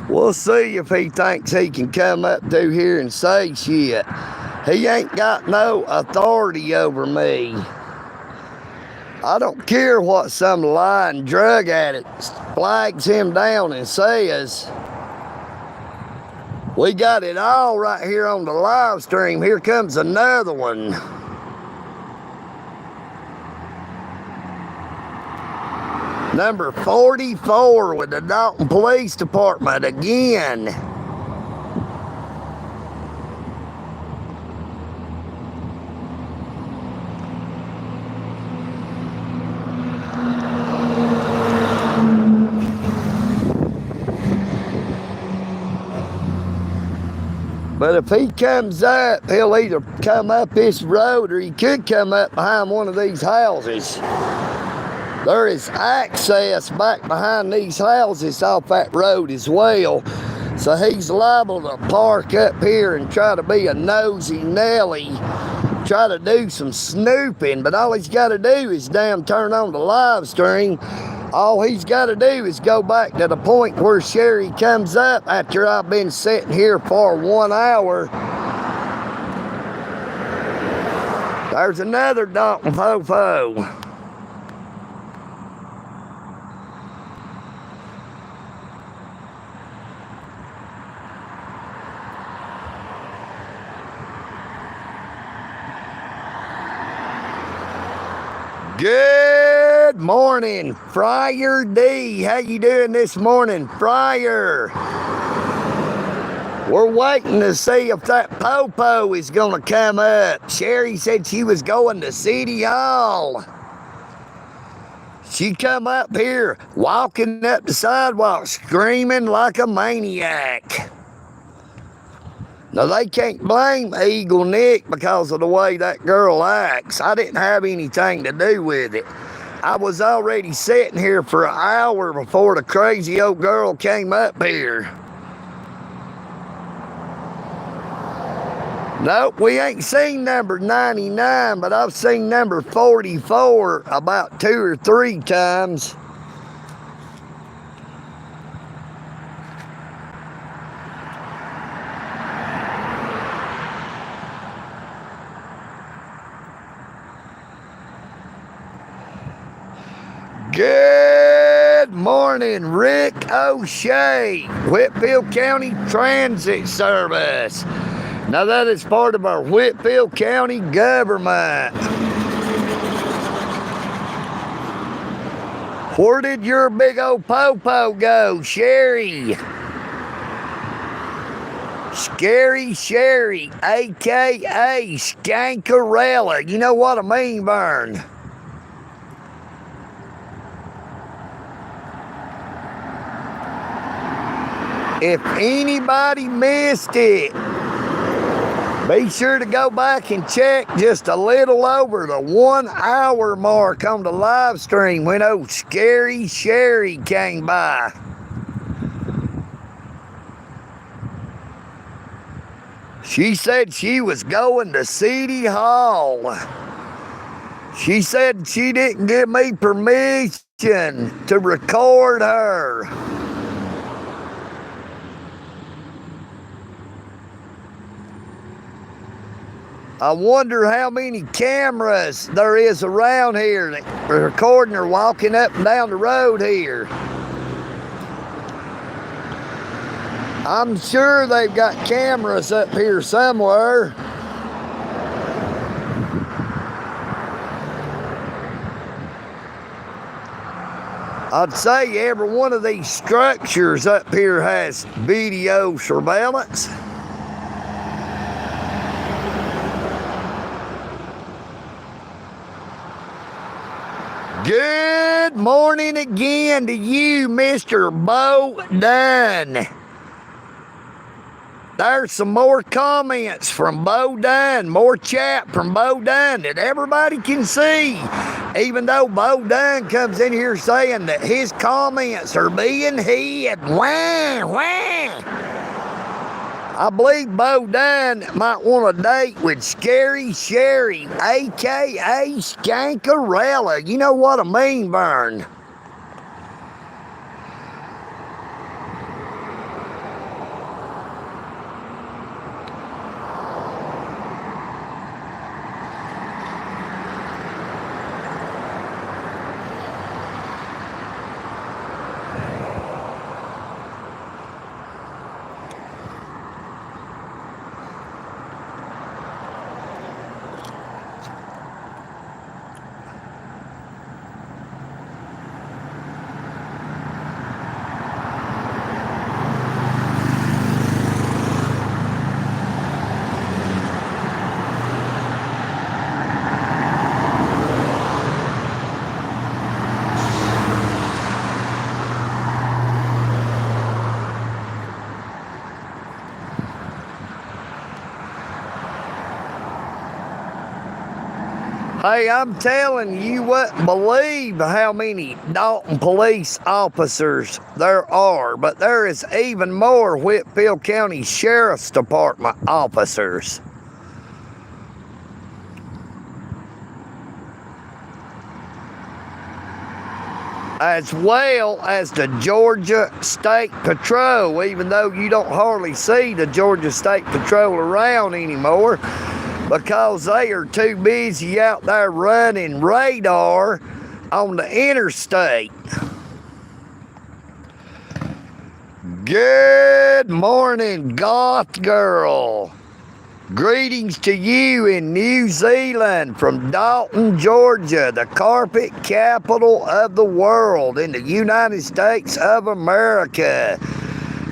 We'll see if he thinks he can come up through here and say shit. He ain't got no authority over me. I don't care what some lying drug addict flags him down and says. We got it all right here on the live stream. Here comes another one. Number 44 with the Dalton Police Department again. But if he comes up, he'll either come up this road or he could come up behind one of these houses. There is access back behind these houses off that road as well. So he's liable to park up here and try to be a nosy Nelly, try to do some snooping. But all he's got to do is damn turn on the live stream. All he's got to do is go back to the point where Sherry comes up after I've been sitting here for 1 hour. There's another Dalton Fofo. Good morning, Friar D. How you doing this morning, Friar? We're waiting to see if that Popo is gonna come up. Sherry said she was going to City Hall. She come up here, walking up the sidewalk, screaming like a maniac. Now, they can't blame EagleNick because of the way that girl acts. I didn't have anything to do with it. I was already sitting here for an hour before the crazy old girl came up here. Nope, we ain't seen number 99, but I've seen number 44 about 2 or 3 times. Good morning, Rick O'Shea, Whitfield County Transit Service. Now that is part of our Whitfield County government. Where did your big old popo go, Sherry? Scary Sherry, a.k.a. Skankarella. You know what I mean, Vern? If anybody missed it, be sure to go back and check just a little over the 1 hour mark on the live stream when old Scary Sherry came by. She said she was going to City Hall. She said she didn't give me permission to record her. I wonder how many cameras there is around here that are recording her walking up and down the road here. I'm sure they've got cameras up here somewhere. I'd say every one of these structures up here has video surveillance. Good morning again to you, Mr. Bo Dunn. There's some more comments from Bo Dunn, more chat from Bo Dunn that everybody can see. Even though Bo Dunn comes in here saying that his comments are being hid. Wah, wah. I believe Bo Dunn might want a date with Scary Sherry, a.k.a. Skankarella. You know what I mean, Vern? Hey, I'm telling you, you wouldn't believe how many Dalton Police officers there are, but there is even more Whitfield County Sheriff's Department officers. As well as the Georgia State Patrol, even though you don't hardly see the Georgia State Patrol around anymore, because they are too busy out there running radar on the interstate. Good morning, Goth Girl. Greetings to you in New Zealand from Dalton, Georgia, the carpet capital of the world in the United States of America.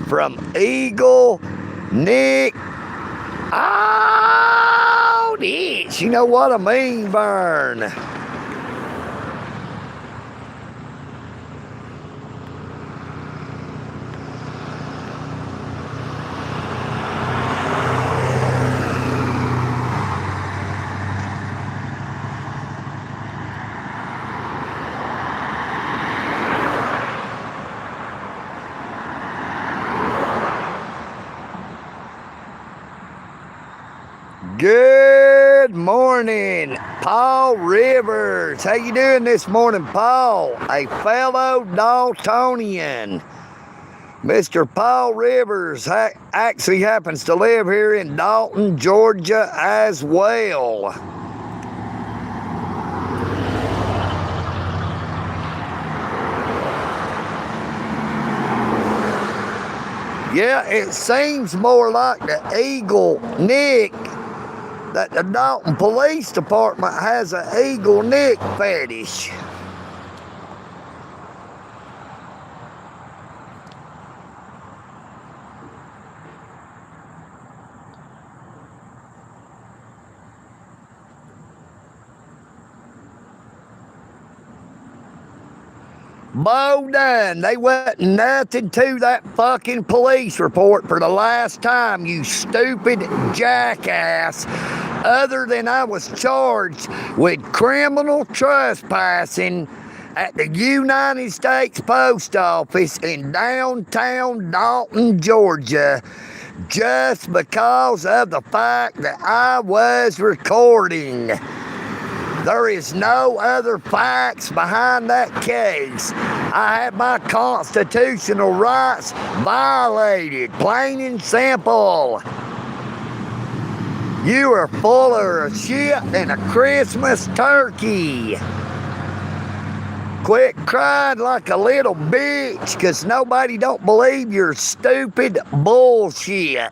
From EagleNick, AUDITS. You know what I mean, Vern? Good morning, Paul Rivers. How you doing this morning, Paul? A fellow Daltonian. Mr. Paul Rivers actually happens to live here in Dalton, Georgia as well. Yeah, it seems more like the EagleNick that the Dalton Police Department has an EagleNick fetish. Bo done. They wasn't nothing to that fucking police report for the last time, you stupid jackass. Other than I was charged with criminal trespassing at the United States Post Office in downtown Dalton, Georgia, just because of the fact that I was recording. There is no other facts behind that case. I had my constitutional rights violated, plain and simple. You are fuller of shit than a Christmas turkey. Quit crying like a little bitch, 'cause nobody don't believe your stupid bullshit.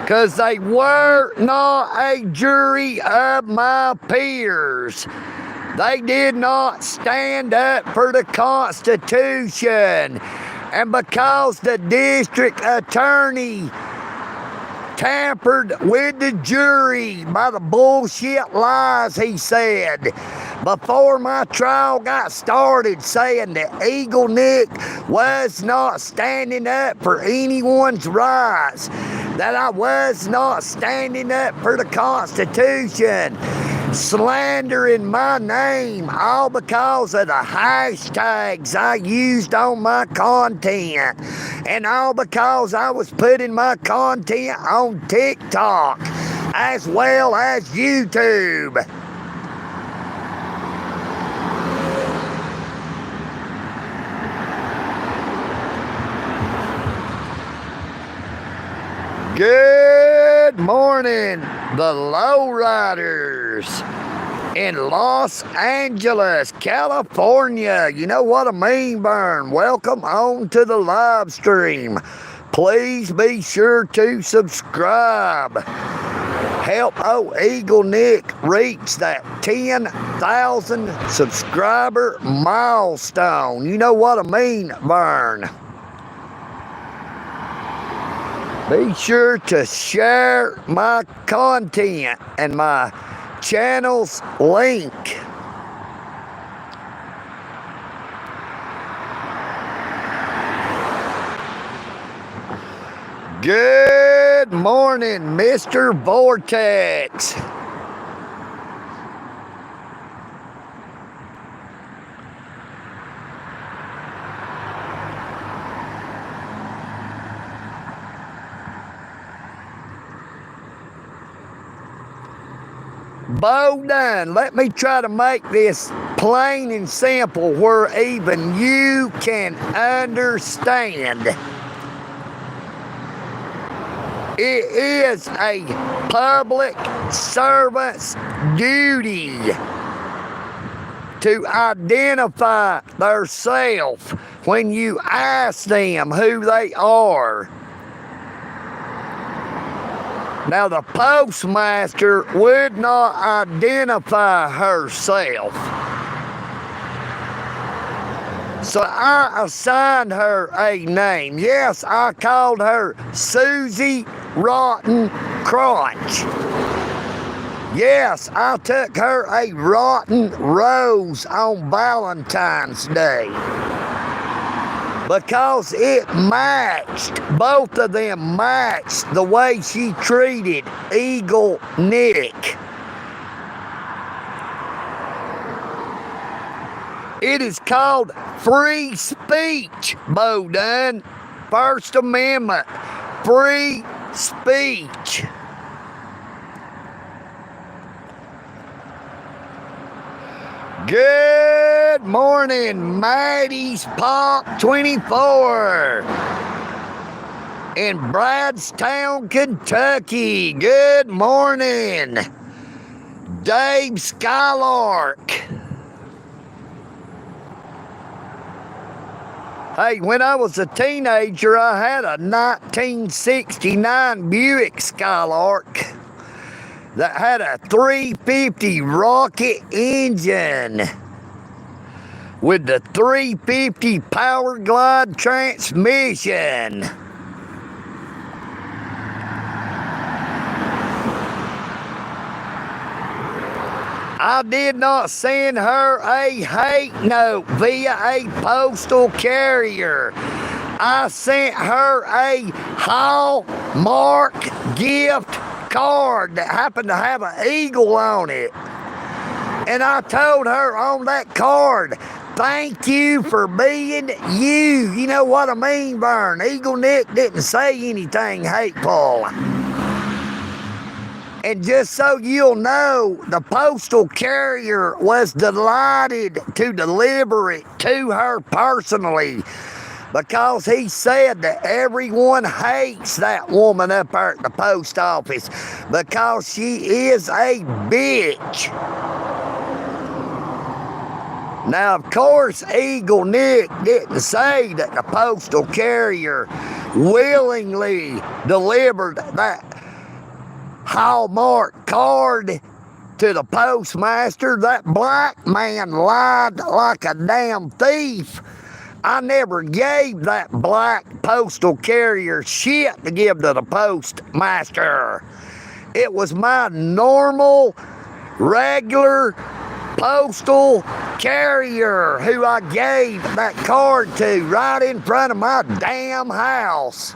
Because they were not a jury of my peers. They did not stand up for the Constitution. And because the district attorney tampered with the jury by the bullshit lies he said before my trial got started, saying that EagleNick was not standing up for anyone's rights, that I was not standing up for the Constitution, slandering my name all because of the hashtags I used on my content, and all because I was putting my content on TikTok as well as YouTube. Good morning, the lowriders in Los Angeles, California. You know what I mean, VERN. Welcome on to the live stream. Please be sure to subscribe. Help EagleNick reach that 10,000 subscriber milestone. You know what I mean, VERN. Be sure to share my content and my channel's link. Good morning, Mr. Vortex. Bo done. Let me try to make this plain and simple where even you can understand. It is a public servant's duty to identify themselves when you ask them who they are. Now, the postmaster would not identify herself. So I assigned her a name. Yes, I called her Susie Rotten Crotch. Yes, I took her a rotten rose on Valentine's Day, because it matched, both of them matched the way she treated EagleNick. It is called free speech, Bo Dunn. First Amendment, free speech. Good morning, Maddie's Park 24 in Bradstown, Kentucky. Good morning, Dave Skylark. Hey, when I was a teenager, I had a 1969 Buick Skylark that had a 350 rocket engine with the 350 Power Glide transmission. I did not send her a hate note via a postal carrier. I sent her a Hallmark gift card that happened to have an eagle on it. And I told her on that card, thank you for being you. You know what I mean, VERN? EagleNick didn't say anything hateful. And just so you'll know, the postal carrier was delighted to deliver it to her personally because he said that everyone hates that woman up there at the post office because she is a bitch. Now, of course, EagleNick didn't say that the postal carrier willingly delivered that Hallmark card to the postmaster. That black man lied like a damn thief. I never gave that black postal carrier shit to give to the postmaster. It was my normal, regular postal carrier who I gave that card to right in front of my damn house.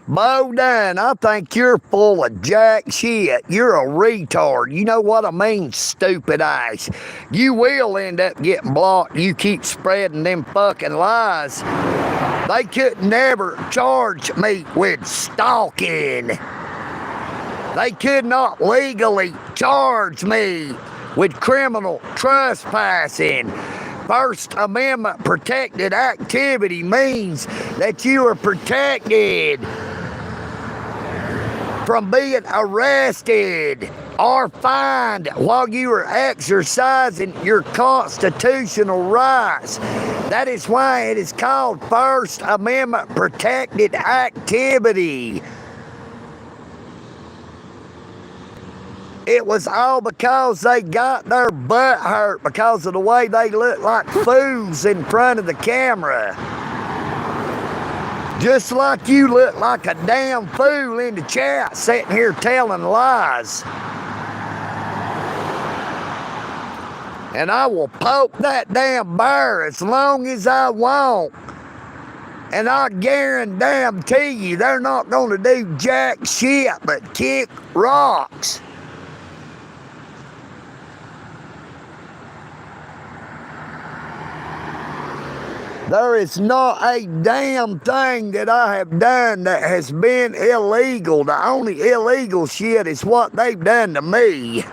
Bo Dunn, I think you're full of jack shit. You're a retard. You know what I mean, stupid ass. You will end up getting blocked. You keep spreading them fucking lies. They could never charge me with stalking. They could not legally charge me with criminal trespassing. First Amendment protected activity means that you are protected from being arrested or fined while you are exercising your constitutional rights. That is why it is called First Amendment protected activity. It was all because they got their butt hurt because of the way they look like fools in front of the camera. Just like you look like a damn fool in the chat sitting here telling lies. And I will poke that damn bear as long as I want. And I guarantee you they're not going to do jack shit but kick rocks. There is not a damn thing that I have done that has been illegal. The only illegal shit is what they've done to me.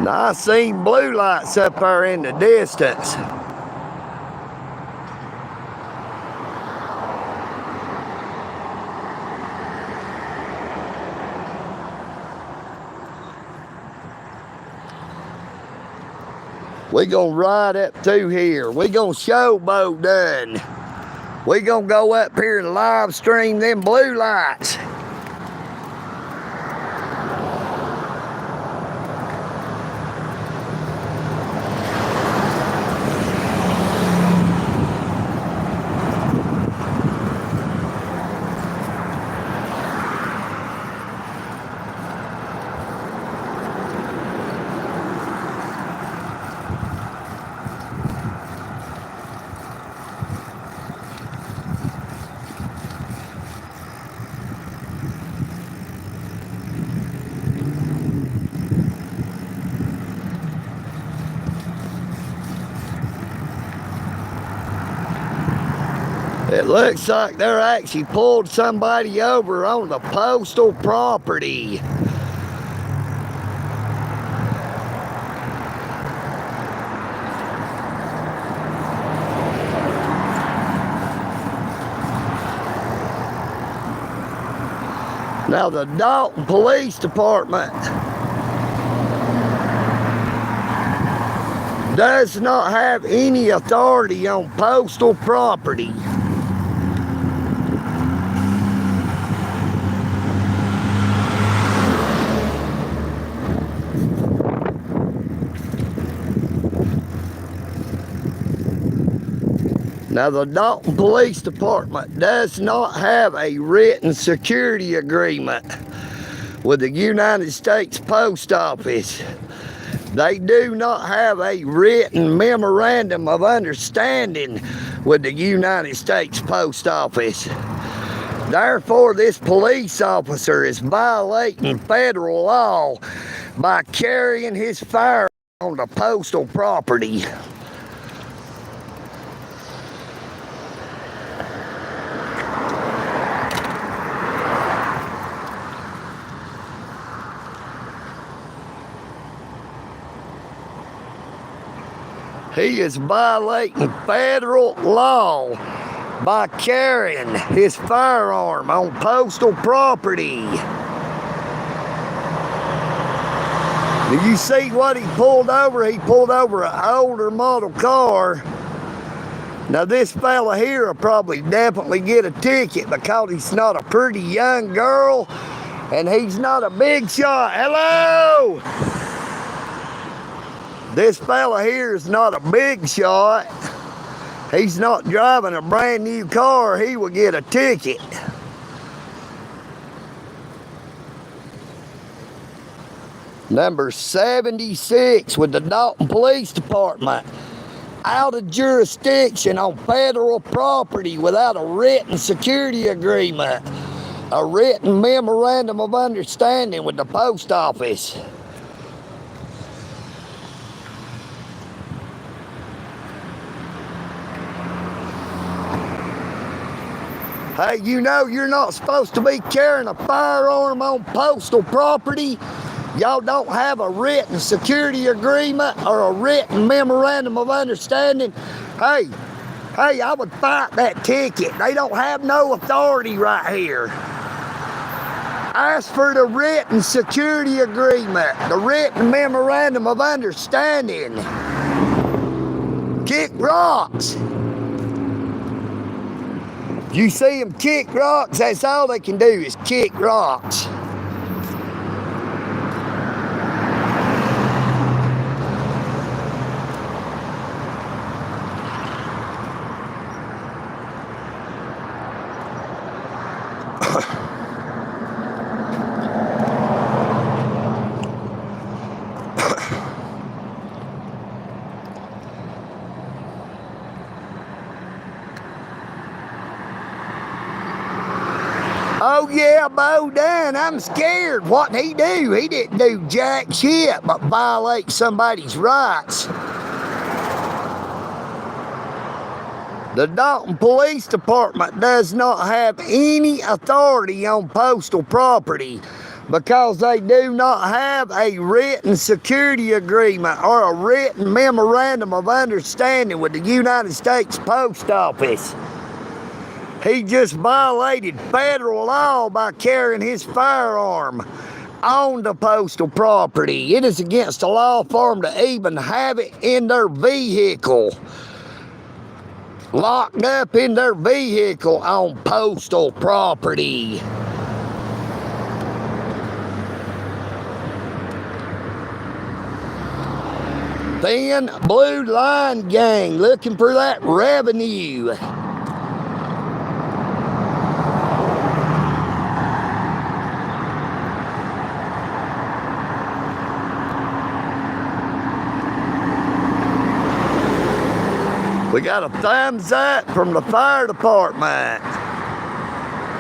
Now, I seen blue lights up there in the distance. We gonna ride up through here. We gonna showboat done. We gonna go up here and live stream them blue lights. It looks like they're actually pulled somebody over on the postal property. Now the Dalton Police Department does not have any authority on postal property. Now, the Dalton Police Department does not have a written security agreement with the United States Post Office. They do not have a written memorandum of understanding with the United States Post Office. Therefore, this police officer is violating federal law by carrying his firearm on the postal property. He is violating federal law by carrying his firearm on postal property. Do you see what he pulled over? He pulled over an older model car. Now this fella here will probably definitely get a ticket because he's not a pretty young girl and he's not a big shot. Hello! This fella here is not a big shot. He's not driving a brand new car. He will get a ticket. Number 76 with the Dalton Police Department. Out of jurisdiction on federal property without a written security agreement. A written memorandum of understanding with the post office. Hey, you know you're not supposed to be carrying a firearm on postal property. Y'all don't have a written security agreement or a written memorandum of understanding. Hey, I would fight that ticket. They don't have no authority right here. Ask for the written security agreement, the written memorandum of understanding. Kick rocks. You see them kick rocks, that's all they can do is kick rocks. Oh yeah, Bo Dunn, I'm scared. What'd he do? He didn't do jack shit but violate somebody's rights. The Dalton Police Department does not have any authority on postal property because they do not have a written security agreement or a written memorandum of understanding with the United States Post Office. He just violated federal law by carrying his firearm on the postal property. It is against the law for them to even have it in their vehicle. Locked up in their vehicle on postal property. Thin blue line gang looking for that revenue. We got a thumbs up from the fire department.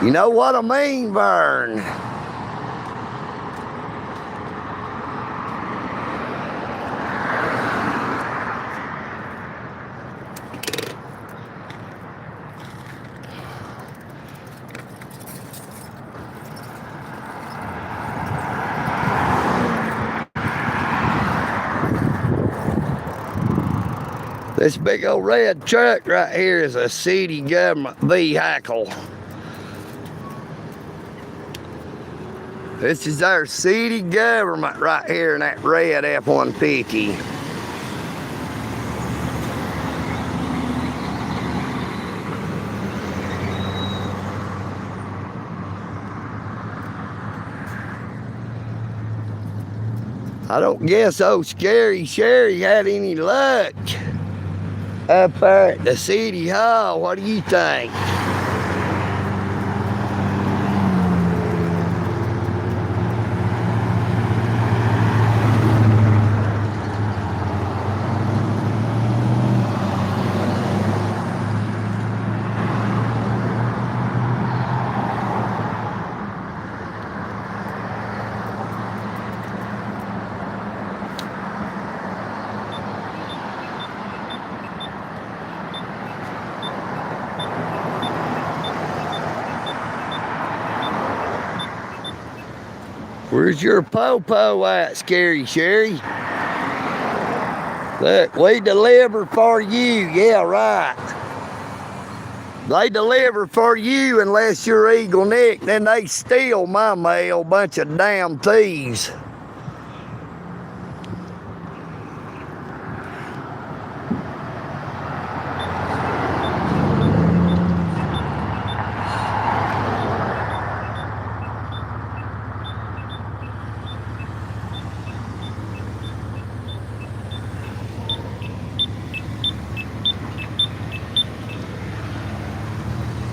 You know what I mean, Vern? This big old red truck right here is a city government vehicle. This is our city government right here in that red F-150. I don't guess old Scary Sherry had any luck up there at the city hall. What do you think? Where's your po-po at, Scary Sherry? Look, we deliver for you. Yeah, right. They deliver for you unless you're EagleNick. Then they steal my mail, bunch of damn thieves.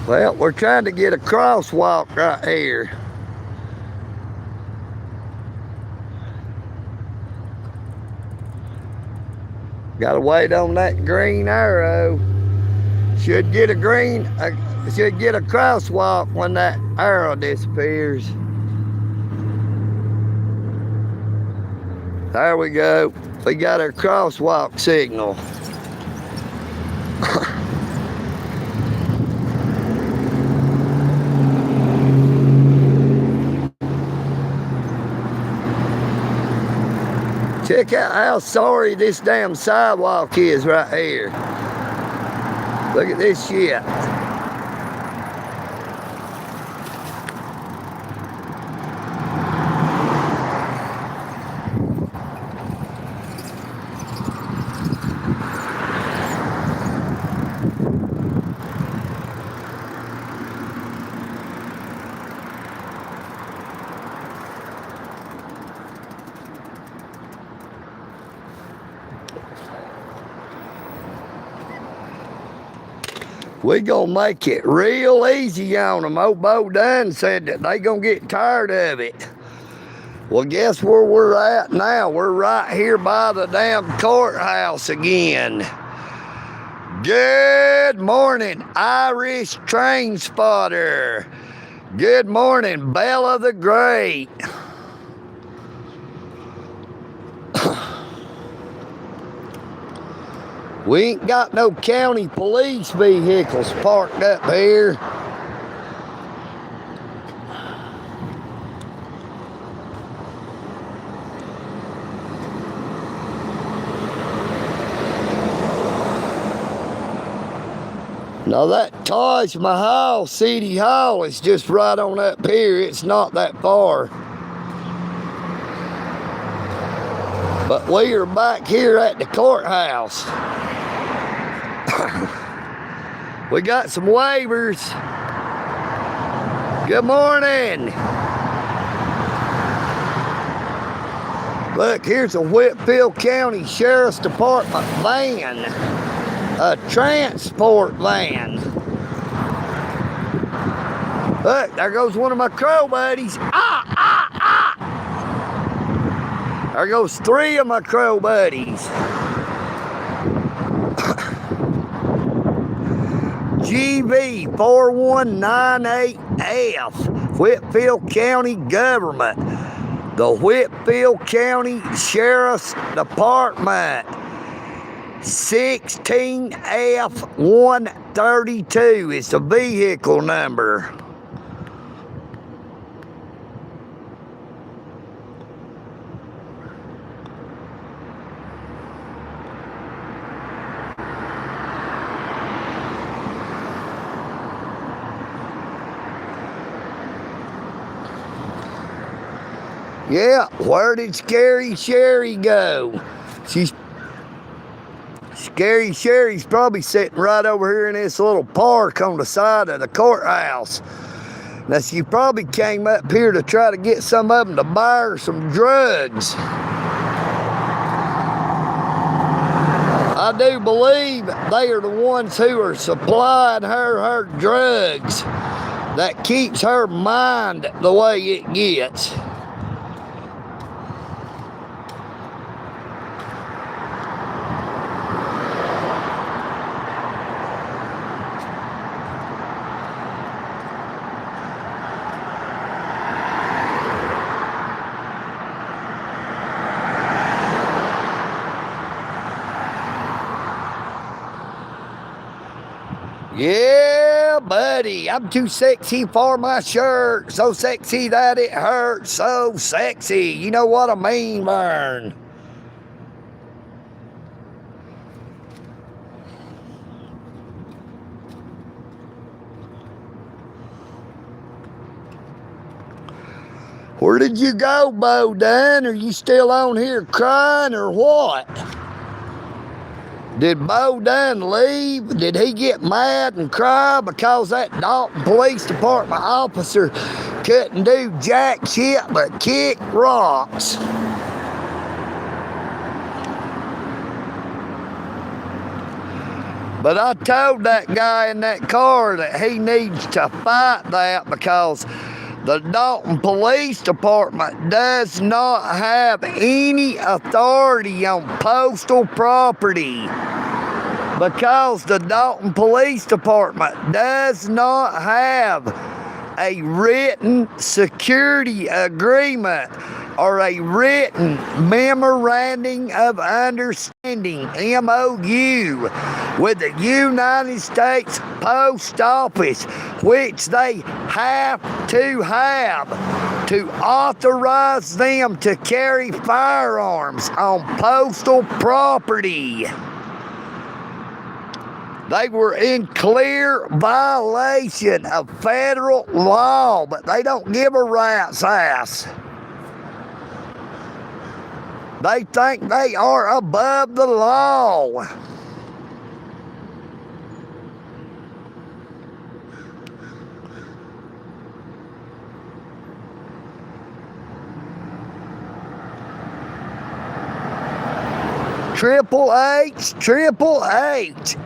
Well, we're trying to get a crosswalk right here. Gotta wait on that green arrow. Should get a crosswalk when that arrow disappears. There we go. We got our crosswalk signal. Check out how sorry this damn sidewalk is right here. Look at this shit. We gonna make it real easy on them. Old Bo Dunn said that they gonna get tired of it. Well, guess where we're at now? We're right here by the damn courthouse again. Good morning, Irish train spotter. Good morning, Bella the Great. We ain't got no county police vehicles parked up here. Now that Taj Mahal City Hall is just right on up here. It's not that far. But we are back here at the courthouse. We got some waivers. Good morning. Look, here's a Whitfield County Sheriff's Department van. A transport van. Look, there goes one of my crow buddies. There goes 3 of my crow buddies. GV 4198F, Whitfield County Government. The Whitfield County Sheriff's Department. 16F132 is the vehicle number. Yeah, where did Scary Sherry go? Scary Sherry's probably sitting right over here in this little park on the side of the courthouse. Now, she probably came up here to try to get some of them to buy her some drugs. I do believe they are the ones who are supplying her drugs that keeps her mind the way it gets. Yeah, buddy, I'm too sexy for my shirt. So sexy that it hurts. So sexy. You know what I mean, Vern? Where did you go, Bo Dunn? Are you still on here crying or what? Did Bo Dunn leave? Did he get mad and cry because that Dalton Police Department officer couldn't do jack shit but kick rocks? But I told that guy in that car that he needs to fight that because the Dalton Police Department does not have any authority on postal property, because the Dalton Police Department does not have a written security agreement or a written memorandum of understanding, MOU, with the United States Post Office, which they have to authorize them to carry firearms on postal property. They were in clear violation of federal law, but they don't give a rat's ass. They think they are above the law. Triple H,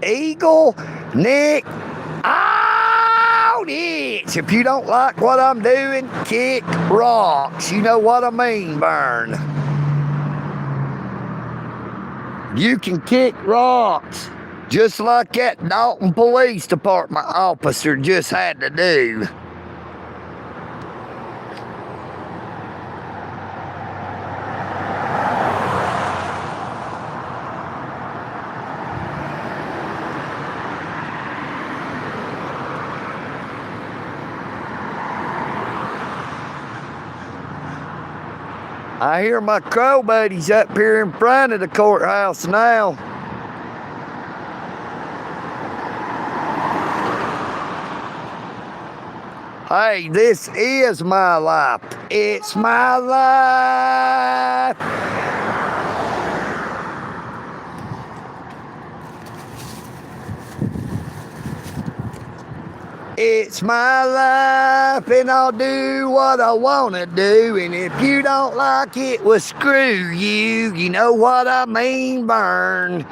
EagleNick, AUDITS. If you don't like what I'm doing, kick rocks. You know what I mean, Vern. You can kick rocks, just like that Dalton Police Department officer just had to do. I hear my crow buddies up here in front of the courthouse now. Hey, this is my life. It's my life. It's my life and I'll do what I want to do. And if you don't like it, well, screw you. You know what I mean, VERN.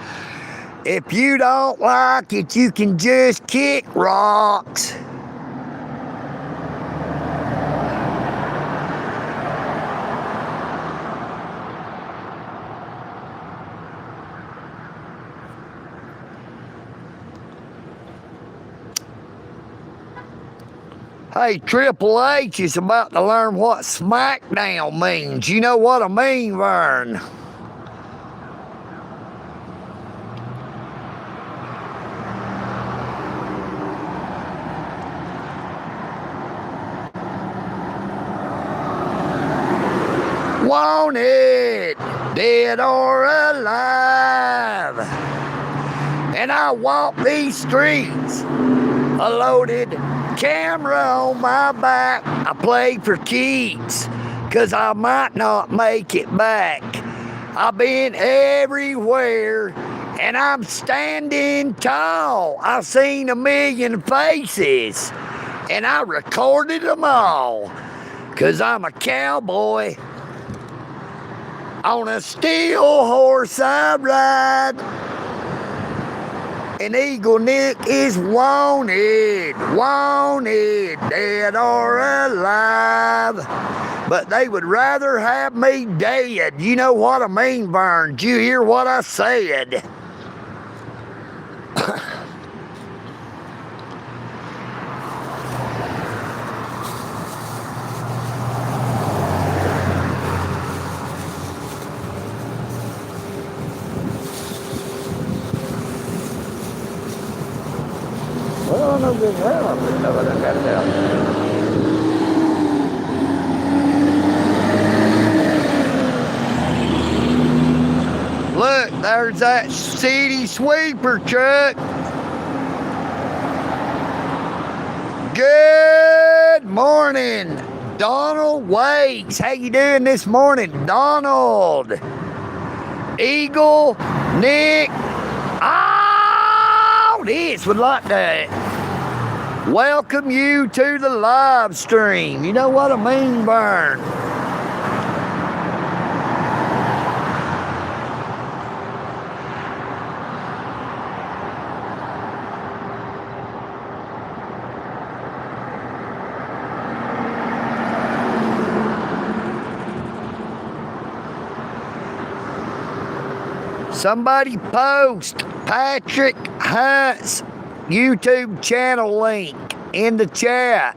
If you don't like it, you can just kick rocks. Hey, Triple H is about to learn what SmackDown means. You know what I mean, VERN? Wanted, dead or alive. And I walk these streets, a loaded camera on my back. I play for keeps, 'cause I might not make it back. I've been everywhere, and I'm standing tall. I've seen a million faces, and I recorded them all, 'cause I'm a cowboy. On a steel horse I ride, and EagleNick is wanted, dead or alive. But they would rather have me dead. You know what I mean, VERN? Did you hear what I said? Well, no good hell, I didn't know what I got down. Look, there's that city sweeper truck. Good morning, Donald Wakes. How you doing this morning, Donald? EagleNick. AUDITS would like to welcome you to the live stream. You know what I mean, VERN? Somebody post Patrick Hunt's YouTube channel link in the chat.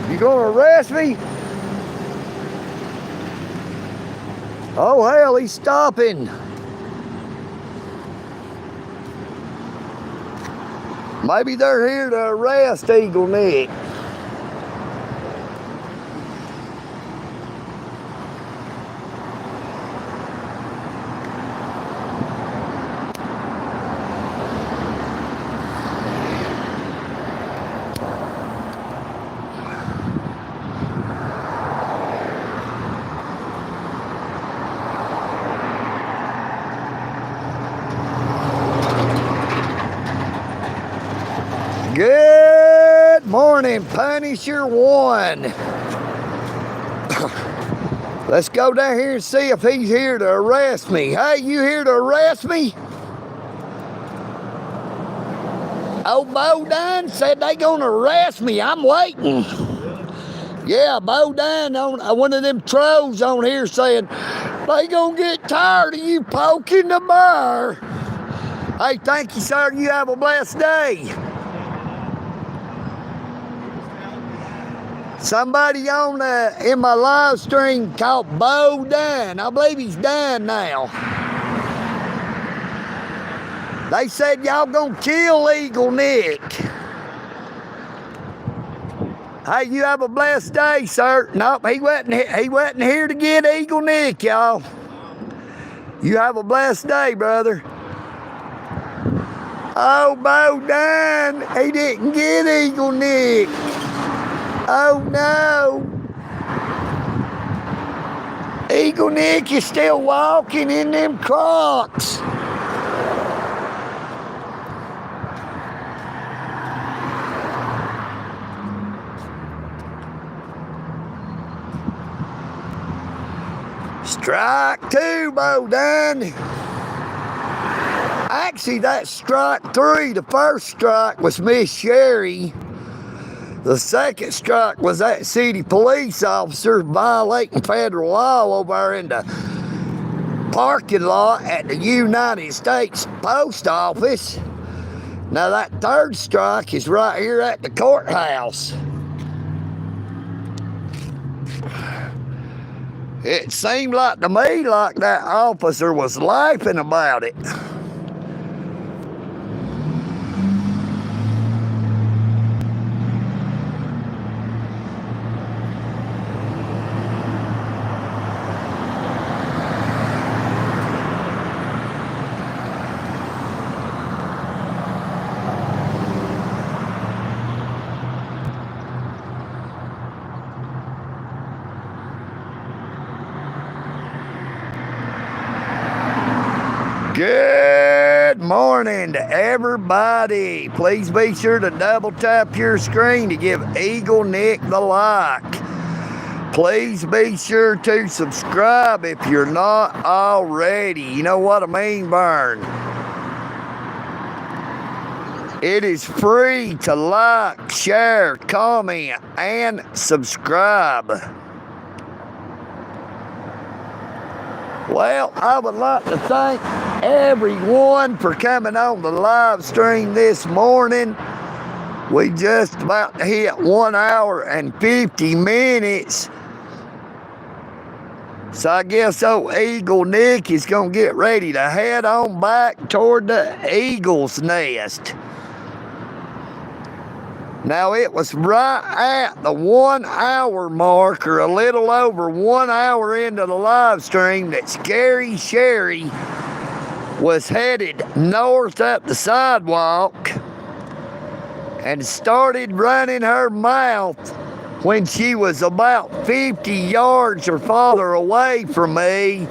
You gonna arrest me? Oh hell, he's stopping. Maybe they're here to arrest EagleNick. Good morning, Punisher One. Let's go down here and see if he's here to arrest me. Hey, you here to arrest me? Oh, Bo Dunn said they gonna arrest me. I'm waiting. Yeah, Bo Dunn on one of them trolls on here saying they gonna get tired of you poking the bear. Hey, thank you, sir. You have a blessed day. Somebody on in my live stream called Bo Dunn. I believe he's done now. They said y'all gonna kill EagleNick. Hey, you have a blessed day, sir. Nope, he wasn't here to get EagleNick, y'all. You have a blessed day, brother. Oh, Bo Dunn, he didn't get EagleNick. Oh no. EagleNick is still walking in them Crocs. Strike two, Bo Dunn. Actually, that's strike three. The first strike was Miss Sherry. The second strike was that city police officer violating federal law over there in the parking lot at the United States Post Office. Now that third strike is right here at the courthouse. It seemed like to me like that officer was laughing about it. Good morning to everybody. Please be sure to double tap your screen to give EagleNick the like. Please be sure to subscribe if you're not already. You know what I mean, VERN? It is free to like, share, comment, and subscribe. Well, I would like to thank everyone for coming on the live stream this morning. We just about to hit 1 hour and 50 minutes. So I guess old EagleNick is going to get ready to head on back toward the eagle's nest. Now, it was right at the 1 hour mark, or a little over 1 hour into the live stream, that Scary Sherry was headed north up the sidewalk and started running her mouth when she was about 50 yards or farther away from me.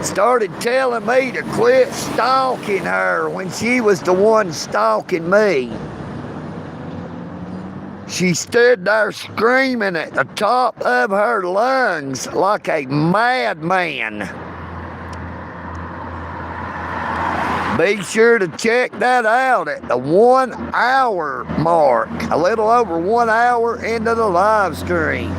Started telling me to quit stalking her when she was the one stalking me. She stood there screaming at the top of her lungs like a madman. Be sure to check that out at the 1 hour mark, a little over 1 hour into the live stream.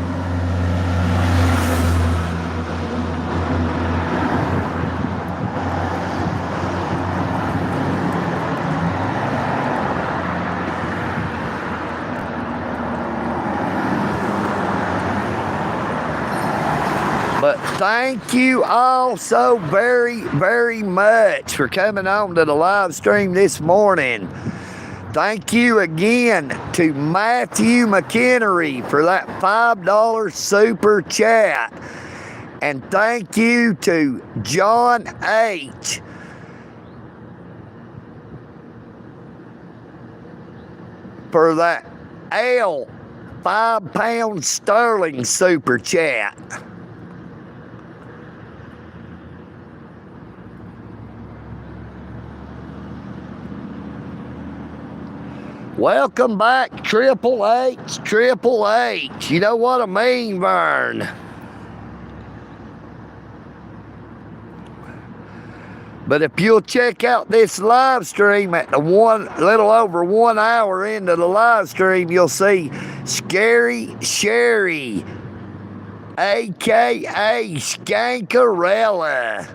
But thank you all so very, very much for coming on to the live stream this morning. Thank you again to Matthew McHenry for that $5 super chat. And thank you to John H. for that L 5 pound sterling super chat. Welcome back, Triple H, Triple H. You know what I mean, VERN? But if you'll check out this live stream at the little over 1 hour into the live stream, you'll see Scary Sherry, a.k.a. Skankarella.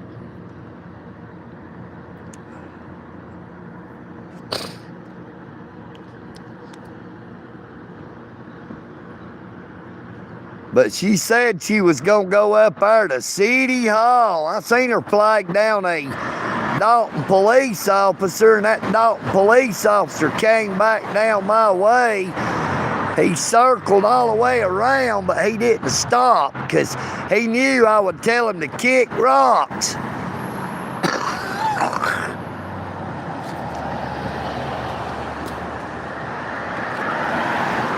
But she said she was going to go up there to City Hall. I seen her flag down a Dalton Police officer, and that Dalton Police officer came back down my way. He circled all the way around, but he didn't stop because he knew I would tell him to kick rocks.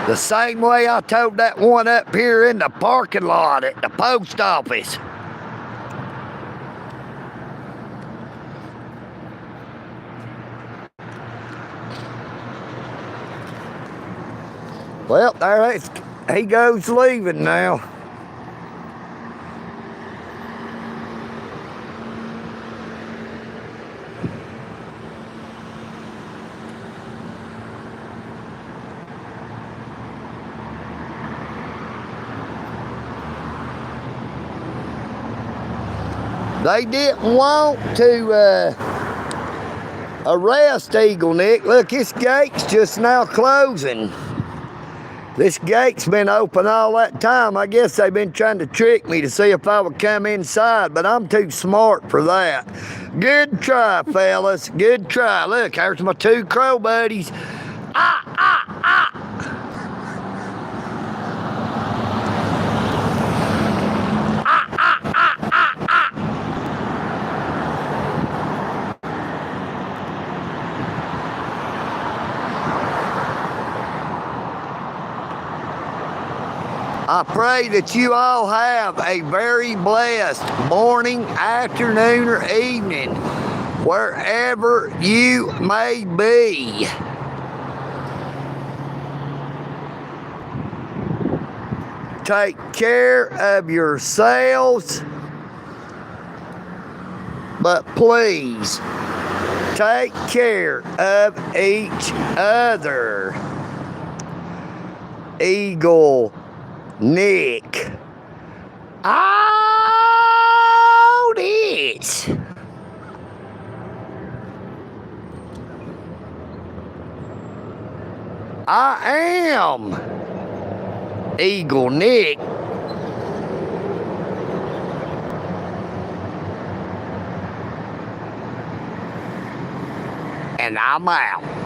The same way I told that one up here in the parking lot at the post office. Well, there he goes leaving now. They didn't want to arrest EagleNick. Look, this gate's just now closing. This gate's been open all that time. I guess they've been trying to trick me to see if I would come inside, but I'm too smart for that. Good try, fellas. Good try. Look, there's my two crow buddies. I pray that you all have a very blessed morning, afternoon, or evening, wherever you may be. Take care of yourselves, but please take care of each other. EagleNick. AUDITS. I am EagleNick. And I'm out.